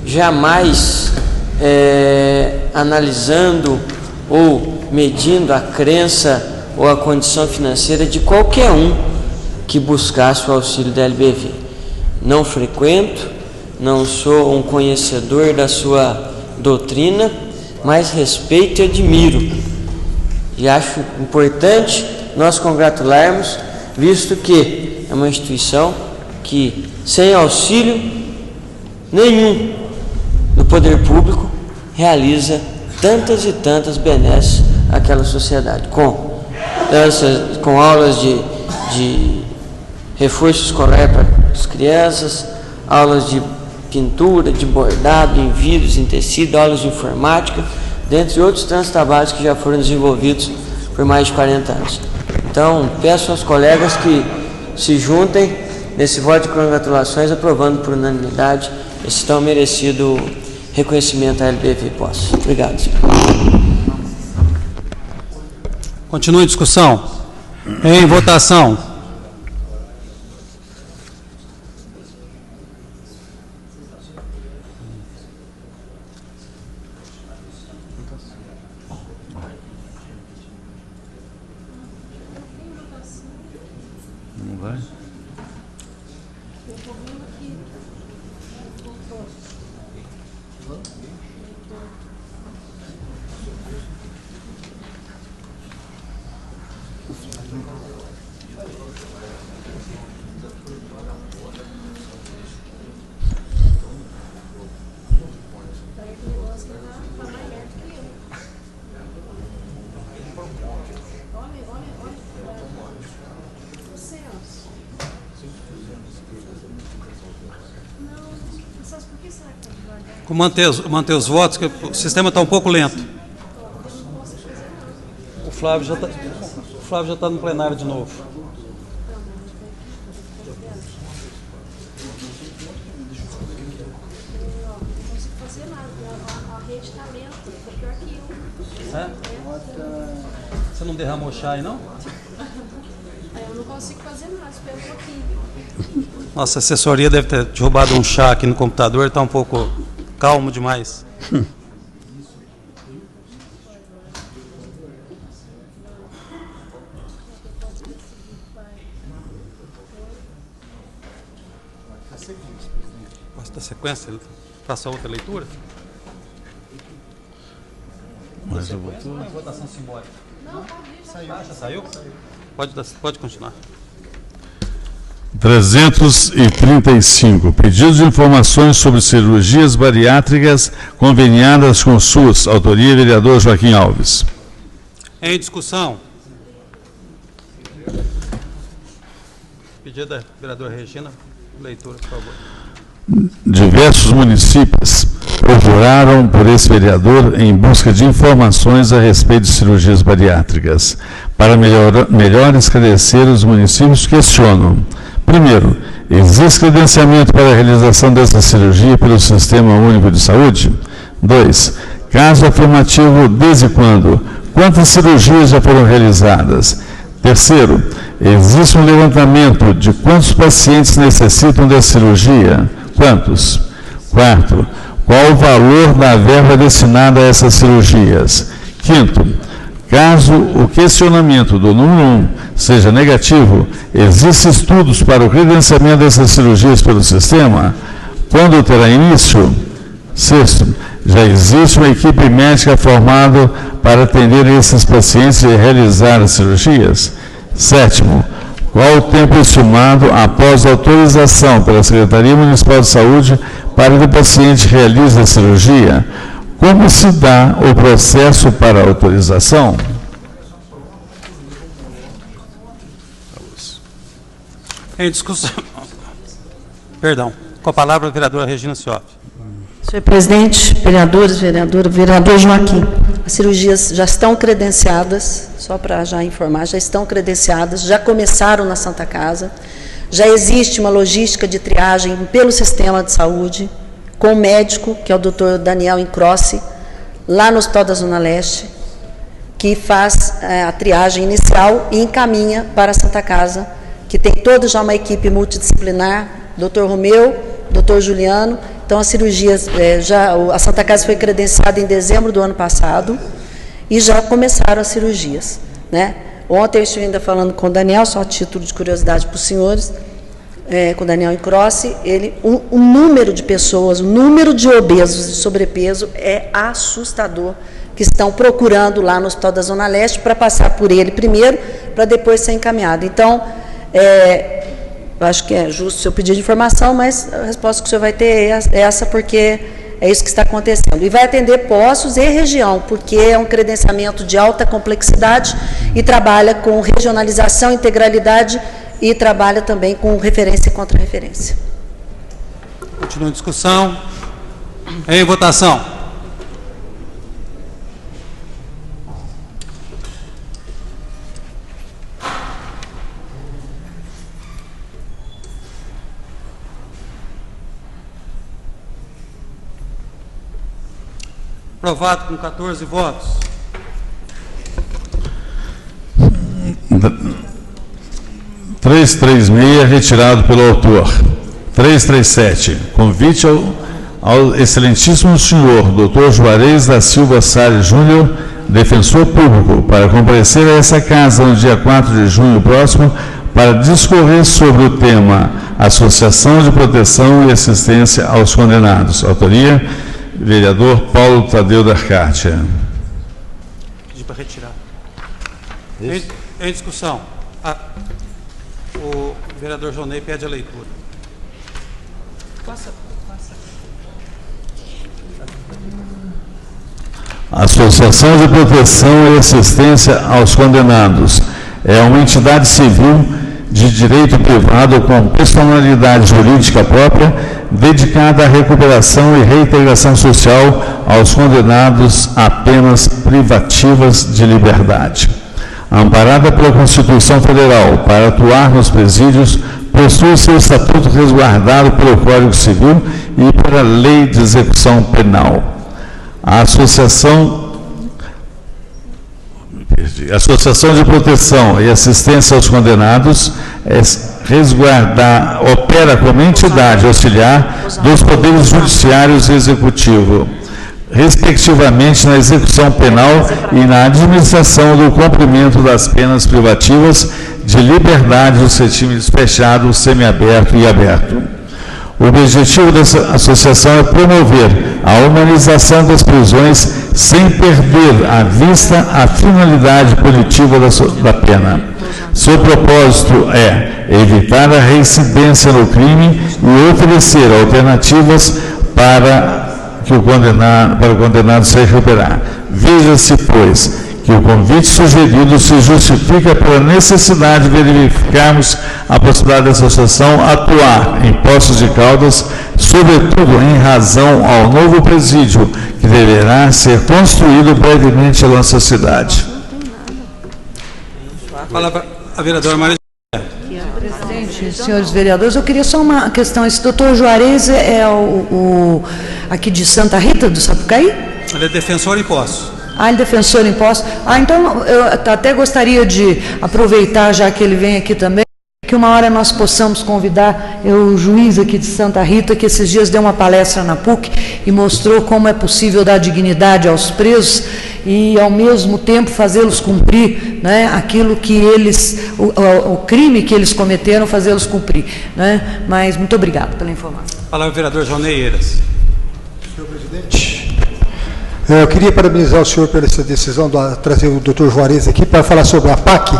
jamais analisando ou medindo a crença ou a condição financeira de qualquer um que buscasse o auxílio da LBV. Não frequento, não sou um conhecedor da sua doutrina, mas respeito e admiro. E acho importante nós congratularmos, visto que é uma instituição que, sem auxílio nenhum do poder público, realiza tantas e tantas benesses àquela sociedade, com aulas de reforço escolar para as crianças, aulas de pintura, de bordado, em vidros, em tecido, aulas de informática, dentre outros tantos trabalhos que já foram desenvolvidos por mais de 40 anos. Então, peço aos colegas que se juntem nesse voto de congratulações, aprovando por unanimidade esse tão merecido reconhecimento à LBV Poços. Obrigado, senhor. Continua em discussão. Em votação. Não vai? Manter os votos, que o sistema está um pouco lento. O Flávio já está no plenário de novo. Você não derramou chá aí, não? Eu não consigo fazer nada, espera um pouquinho. Nossa assessoria deve ter derrubado um chá aqui no computador, está um pouco calmo demais. Posso dar sequência? Faça outra leitura? Mas eu vou... Votação simbólica. Não, já saiu? Pode continuar. 335. Pedidos de informações sobre cirurgias bariátricas conveniadas com o SUS. Autoria, vereador Joaquim Alves. Em discussão. Pedido da vereadora Regina. Leitura, por favor. Diversos municípios procuraram por esse vereador em busca de informações a respeito de cirurgias bariátricas. Para melhor esclarecer, os municípios questionam: primeiro, existe credenciamento para a realização dessa cirurgia pelo Sistema Único de Saúde? 2. Caso afirmativo, desde quando? Quantas cirurgias já foram realizadas? Terceiro, existe um levantamento de quantos pacientes necessitam dessa cirurgia? Quantos? Quarto, qual o valor da verba destinada a essas cirurgias? Quinto, caso o questionamento do número 1 seja negativo, existem estudos para o credenciamento dessas cirurgias pelo sistema? Quando terá início? Sexto, já existe uma equipe médica formada para atender esses pacientes e realizar as cirurgias? Sétimo, qual o tempo estimado após a autorização pela Secretaria Municipal de Saúde para que o paciente realize a cirurgia? Como se dá o processo para a autorização? Em discussão. Perdão. Com a palavra a vereadora Regina Cioff. Senhor presidente, vereadores, vereador Joaquim, as cirurgias já estão credenciadas, só para já informar, já estão credenciadas, já começaram na Santa Casa, já existe uma logística de triagem pelo sistema de saúde, com o médico, que é o Dr. Daniel Incrossi, lá no Hospital da Zona Leste, que faz a triagem inicial e encaminha para a Santa Casa, que tem toda já uma equipe multidisciplinar, Dr. Romeu, Dr. Juliano. Então, as cirurgias, a Santa Casa foi credenciada em dezembro do ano passado e já começaram as cirurgias, né? Ontem eu estive ainda falando com o Daniel, só a título de curiosidade para os senhores, com o Daniel Incrossi, o número de pessoas, o número de obesos de sobrepeso é assustador, que estão procurando lá no Hospital da Zona Leste para passar por ele primeiro, para depois ser encaminhado. Então, eu acho que é justo o senhor pedir de informação, mas a resposta que o senhor vai ter é essa, porque é isso que está acontecendo. E vai atender Poços e região, porque é um credenciamento de alta complexidade e trabalha com regionalização, integralidade e trabalha também com referência e contra-referência. Continua a discussão. Em votação. Aprovado com 14 votos. 336, retirado pelo autor. 337, convite ao excelentíssimo senhor Dr. Juarez da Silva Salles Júnior, defensor público, para comparecer a essa casa no dia 4 de junho próximo para discorrer sobre o tema Associação de Proteção e Assistência aos Condenados. Autoria, vereador Paulo Tadeu da Arcádia. Pedi para retirar. Em discussão. O vereador Jonei pede a leitura. Associação de Proteção e Assistência aos Condenados é uma entidade civil de direito privado com personalidade jurídica própria, dedicada à recuperação e reintegração social aos condenados a penas privativas de liberdade. Amparada pela Constituição Federal para atuar nos presídios, possui seu estatuto resguardado pelo Código Civil e pela Lei de Execução Penal. A Associação de Proteção e Assistência aos Condenados opera como entidade auxiliar dos poderes judiciários e executivo, respectivamente na execução penal e na administração do cumprimento das penas privativas de liberdade dos regimes fechado, semiaberto e aberto. O objetivo dessa associação é promover a humanização das prisões sem perder à vista a finalidade punitiva da pena. Seu propósito é evitar a reincidência no crime e oferecer alternativas para o condenado se recuperar. Veja-se, pois, que o convite sugerido se justifica pela necessidade de verificarmos a possibilidade da associação atuar em Poços de Caldas, sobretudo em razão ao novo presídio que deverá ser construído brevemente na nossa cidade. Palavra a vereadora Maria. Presidente, senhores vereadores, eu queria só uma questão. Esse doutor Juarez é aqui de Santa Rita, do Sapucaí? Ele é defensor em Poços. Ele é defensor em Poços. Então, eu até gostaria de aproveitar, já que ele vem aqui também, que uma hora nós possamos convidar o juiz aqui de Santa Rita, que esses dias deu uma palestra na PUC e mostrou como é possível dar dignidade aos presos e, ao mesmo tempo, fazê-los cumprir, né, aquilo que eles, o crime que eles cometeram, fazê-los cumprir, né? Mas muito obrigado pela informação. Palavra ao vereador Johnny Eiras. Senhor presidente, eu queria parabenizar o senhor pela essa decisão de trazer o doutor Juarez aqui para falar sobre a PAC,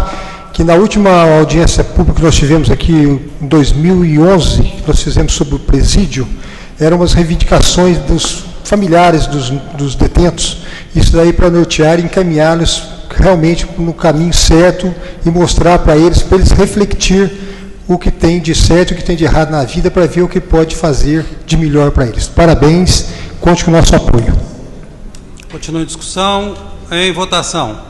que na última audiência pública que nós tivemos aqui em 2011, que nós fizemos sobre o presídio, eram as reivindicações dos familiares dos detentos, isso daí para nortear e encaminhá-los realmente no caminho certo e mostrar para eles refletir o que tem de certo e o que tem de errado na vida, para ver o que pode fazer de melhor para eles. Parabéns, conte com o nosso apoio. Continua em discussão, em votação.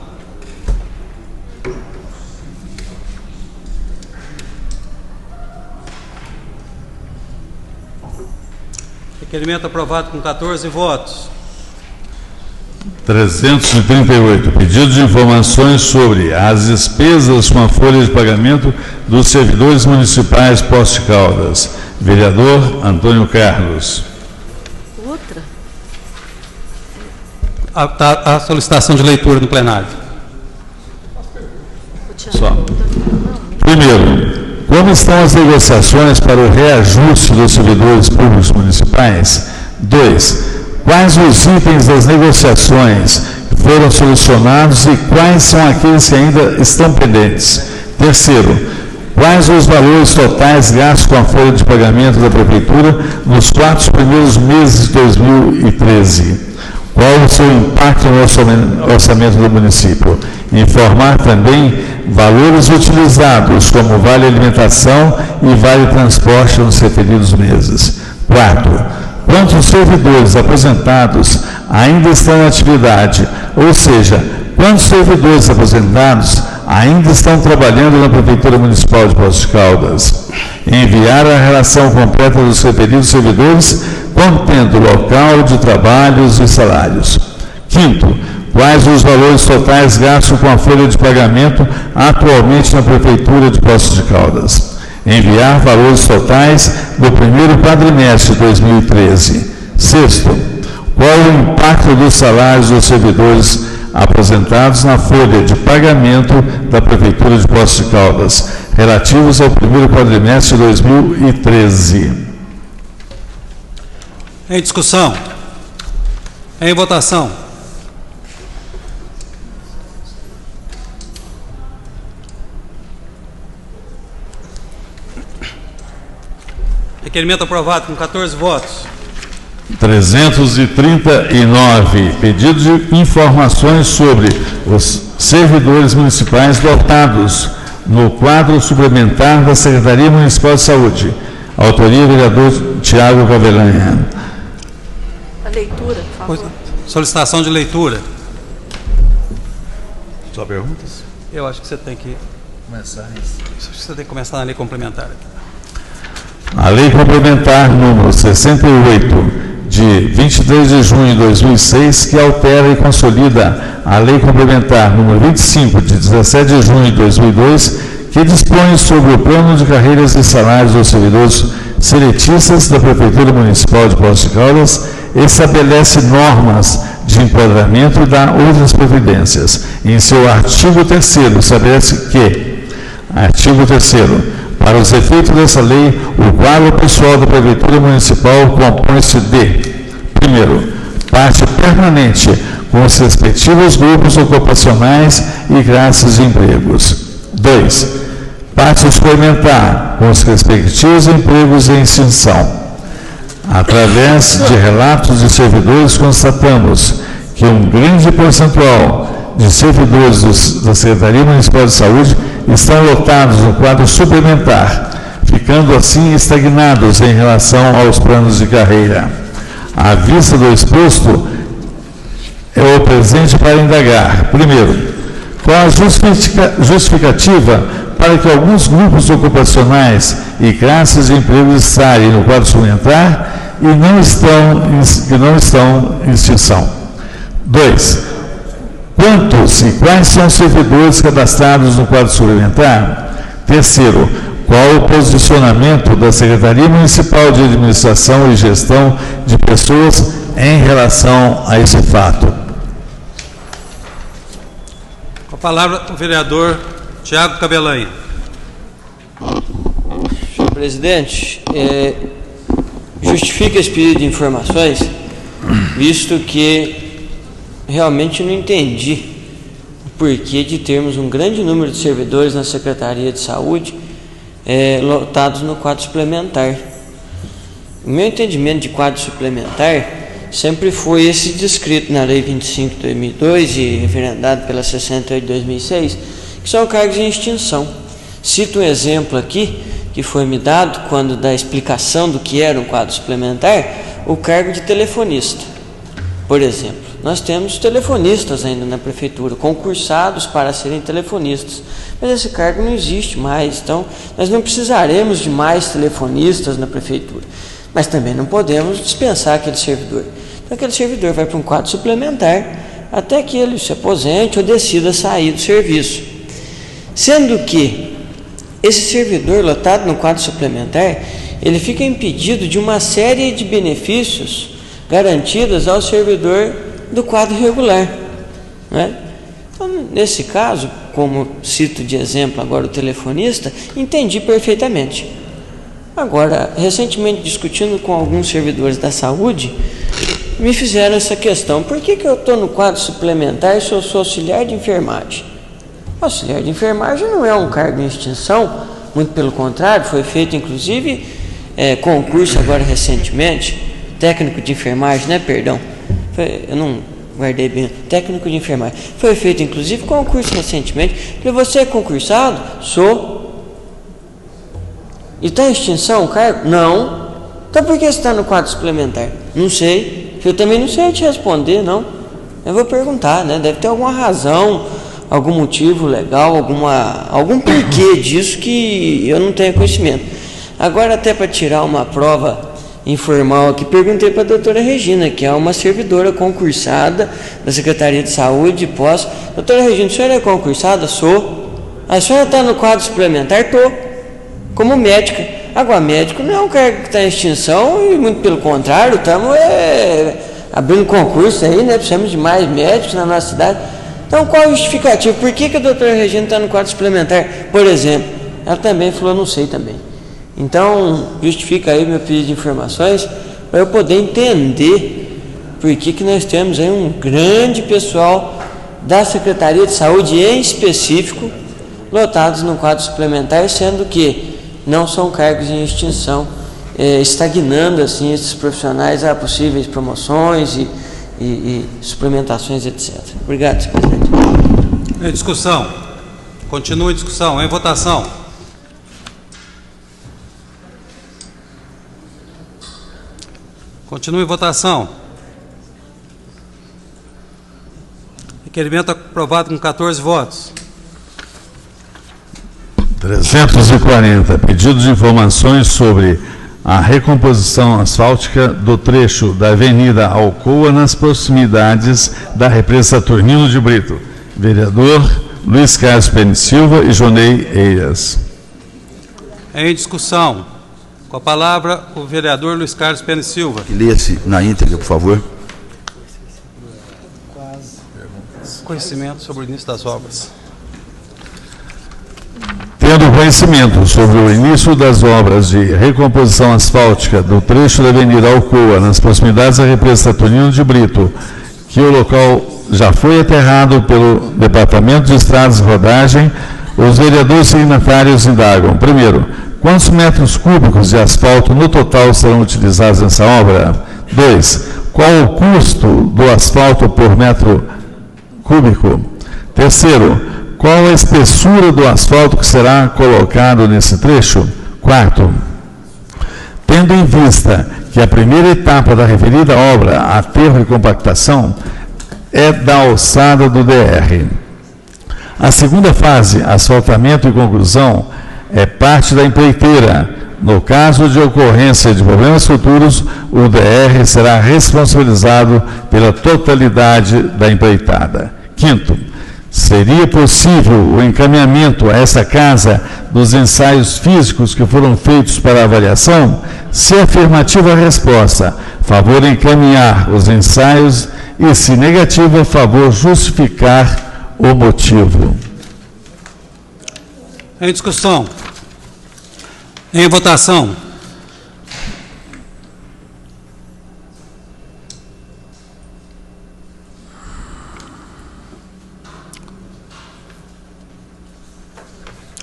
Requerimento aprovado com 14 votos. 338. Pedido de informações sobre as despesas com a folha de pagamento dos servidores municipais Poços de Caldas. Vereador Antônio Carlos. Outra? A solicitação de leitura no plenário. Só. Primeiro, como estão as negociações para o reajuste dos servidores públicos municipais? 2. Quais os itens das negociações foram solucionados e quais são aqueles que ainda estão pendentes? Terceiro, quais os valores totais gastos com a folha de pagamento da Prefeitura nos 4 primeiros meses de 2013? Qual o seu impacto no orçamento do município? Informar também valores utilizados como vale alimentação e vale transporte nos referidos meses. 4. Quantos servidores aposentados ainda estão em atividade, ou seja, quantos servidores aposentados ainda estão trabalhando na Prefeitura Municipal de Poços de Caldas? Enviar a relação completa dos referidos servidores, contendo local de trabalhos e salários. 5º, quais os valores totais gastos com a folha de pagamento atualmente na Prefeitura de Poços de Caldas? Enviar valores totais do primeiro quadrimestre de 2013. 6º, qual o impacto dos salários dos servidores aposentados na folha de pagamento da Prefeitura de Poços de Caldas, relativos ao primeiro quadrimestre de 2013. Em discussão. Em votação. Requerimento aprovado com 14 votos. 339. Pedido de informações sobre os servidores municipais dotados no quadro suplementar da Secretaria Municipal de Saúde. Autoria, vereador Tiago Cavelanha. A leitura, por favor. Solicitação de leitura. Só perguntas? Eu acho que você tem que começar isso. Acho que você tem que começar na lei complementar. A Lei Complementar número 68, de 23 de junho de 2006, que altera e consolida a Lei Complementar número 25, de 17 de junho de 2002, que dispõe sobre o plano de carreiras e salários dos servidores seletistas da Prefeitura Municipal de Poços de Caldas, estabelece normas de enquadramento e dá outras providências. Em seu artigo 3º, estabelece que, artigo 3º, para os efeitos dessa lei, o quadro pessoal da Prefeitura Municipal compõe-se de, primeiro, parte permanente com os respectivos grupos ocupacionais e classes de empregos. 2. Parte suplementar com os respectivos empregos em extinção. Através de relatos de servidores, constatamos que um grande percentual de servidores da Secretaria Municipal de Saúde estão lotados no quadro suplementar, ficando assim estagnados em relação aos planos de carreira. À vista do exposto, é o presente para indagar. Primeiro, qual a justificativa para que alguns grupos ocupacionais e classes de emprego estarem no quadro suplementar e não estão em extinção? 2. Quantos e quais são os servidores cadastrados no quadro suplementar? Terceiro, qual o posicionamento da Secretaria Municipal de Administração e Gestão de Pessoas em relação a esse fato? Com a palavra, o vereador Tiago Cavelanha. Senhor presidente, justifica esse pedido de informações, visto que realmente não entendi o porquê de termos um grande número de servidores na Secretaria de Saúde lotados no quadro suplementar. O meu entendimento de quadro suplementar sempre foi esse descrito na Lei 25 de 2002 e referendado pela 68 de 2006, que são cargos em extinção. Cito um exemplo aqui, que foi me dado quando da explicação do que era um quadro suplementar, o cargo de telefonista. Por exemplo, nós temos telefonistas ainda na prefeitura, concursados para serem telefonistas, mas esse cargo não existe mais, então nós não precisaremos de mais telefonistas na prefeitura, mas também não podemos dispensar aquele servidor. Então aquele servidor vai para um quadro suplementar até que ele se aposente ou decida sair do serviço. Sendo que esse servidor lotado no quadro suplementar, ele fica impedido de uma série de benefícios garantidos ao servidor do quadro regular, né? Então, nesse caso, como cito de exemplo agora o telefonista, entendi perfeitamente. Agora, recentemente discutindo com alguns servidores da saúde, me fizeram essa questão: por que eu estou no quadro suplementar se eu sou auxiliar de enfermagem? Auxiliar de enfermagem não é um cargo em extinção, muito pelo contrário, foi feito inclusive concurso agora recentemente, técnico de enfermagem, né, perdão, eu não guardei bem, técnico de enfermagem, foi feito inclusive concurso recentemente. Falei, você é concursado? Sou. E está em extinção o cargo? Não. Então por que você está no quadro suplementar? Não sei, eu também não sei te responder, não. Eu vou perguntar, né, deve ter alguma razão, algum motivo legal, algum porquê disso que eu não tenho conhecimento. Agora, até para tirar uma prova informal aqui, perguntei para a doutora Regina, que é uma servidora concursada da Secretaria de Saúde, posso. Doutora Regina, a senhora é concursada? Sou. A senhora está no quadro suplementar? Estou. Como médica. Agora, médico não é um cargo que está em extinção, e muito pelo contrário, estamos abrindo concurso aí, né? Precisamos de mais médicos na nossa cidade. Então, qual a justificativa? Por que a doutora Regina está no quadro suplementar, por exemplo? Ela também falou, não sei também. Então, justifica aí meu pedido de informações para eu poder entender por que nós temos aí um grande pessoal da Secretaria de Saúde, em específico, lotados no quadro suplementar, sendo que não são cargos em extinção, estagnando assim esses profissionais a possíveis promoções e suplementações, etc. Obrigado, senhor presidente. Discussão. Continua a discussão. Em votação. Continua em votação. Requerimento aprovado com 14 votos. 340. Pedido de informações sobre a recomposição asfáltica do trecho da Avenida Alcoa nas proximidades da represa Saturnino de Brito. Vereador Luiz Carlos Pene Silva e Jonei Eiras. Em discussão. Com a palavra, o vereador Luiz Carlos Pene Silva. Leia-se na íntegra, por favor. Conhecimento sobre o início das obras. Tendo conhecimento sobre o início das obras de recomposição asfáltica do trecho da Avenida Alcoa, nas proximidades da represa Saturnino de Brito, que o local já foi aterrado pelo Departamento de Estradas e Rodagem, os vereadores signatários indagam. Primeiro, quantos metros cúbicos de asfalto no total serão utilizados nessa obra? 2. Qual o custo do asfalto por metro cúbico? Terceiro, qual a espessura do asfalto que será colocado nesse trecho? Quarto, tendo em vista que a primeira etapa da referida obra, aterro e compactação, é da alçada do DR. A segunda fase, asfaltamento e conclusão, é parte da empreiteira. No caso de ocorrência de problemas futuros, o DR será responsabilizado pela totalidade da empreitada. Quinto, seria possível o encaminhamento a essa casa dos ensaios físicos que foram feitos para avaliação? Se afirmativa a resposta, favor encaminhar os ensaios e, se negativa, favor justificar o motivo. Em discussão. Em votação.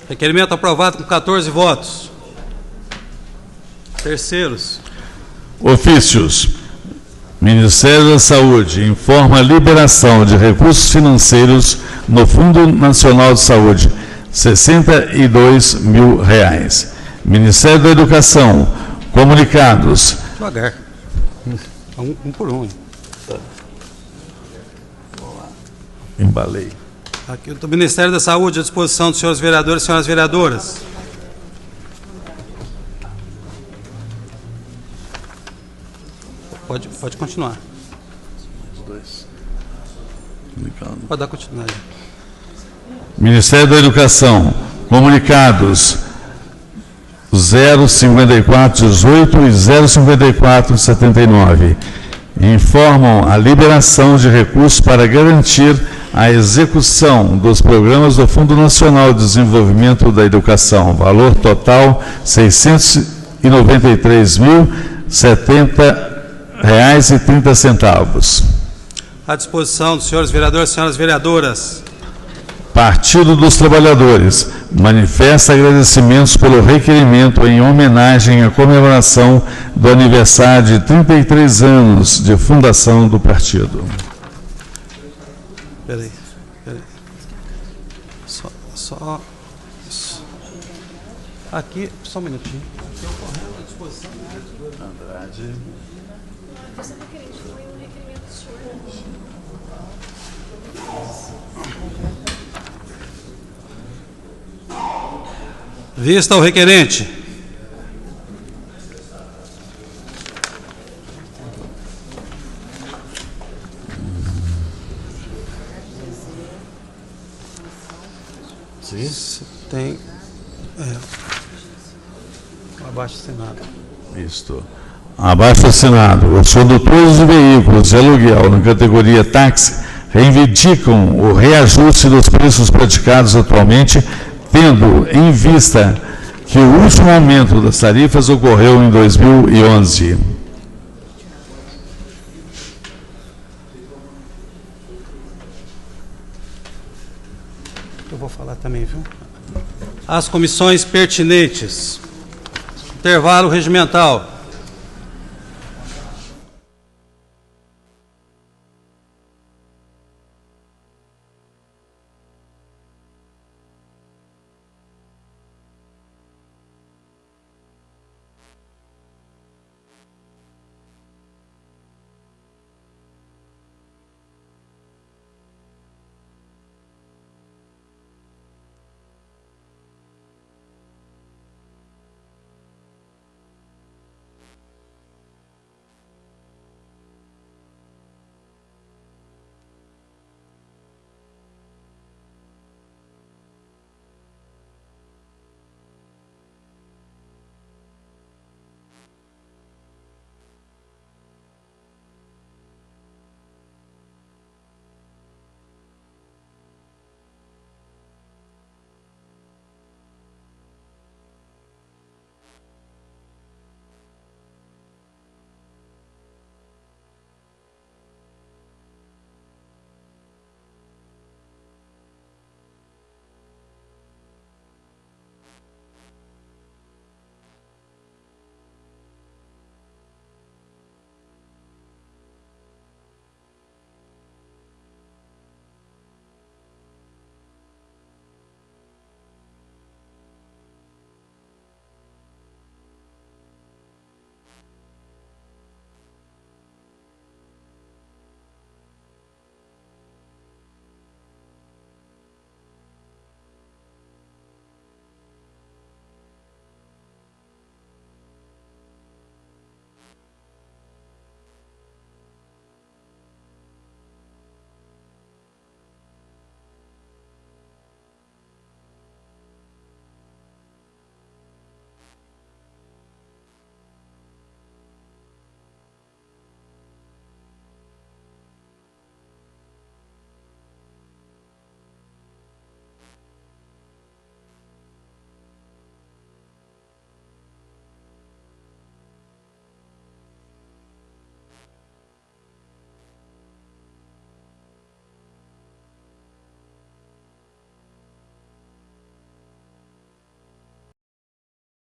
Requerimento aprovado com 14 votos. Terceiros. Ofícios. Ministério da Saúde informa a liberação de recursos financeiros no Fundo Nacional de Saúde, R$62 mil. Ministério da Educação, comunicados. Devagar. Um por um. Embalei. Aqui do Ministério da Saúde, à disposição dos senhores vereadores e senhoras vereadoras. Pode continuar. Pode dar continuidade. Ministério da Educação, comunicados 05418 e 05479. Informam a liberação de recursos para garantir a execução dos programas do Fundo Nacional de Desenvolvimento da Educação, valor total R$693.070,30. À disposição dos senhores vereadores e senhoras vereadoras. Partido dos Trabalhadores manifesta agradecimentos pelo requerimento em homenagem à comemoração do aniversário de 33 anos de fundação do partido. Peraí. Só. Aqui, só um minutinho. Aqui é o correto à disposição. Andrade. Vista o requerente. Tem abaixo assinado. Isto. Abaixo assinado. Os condutores de veículos de aluguel na categoria táxi reivindicam o reajuste dos preços praticados atualmente, tendo em vista que o último aumento das tarifas ocorreu em 2011. Eu vou falar também, viu? As comissões pertinentes. Intervalo regimental.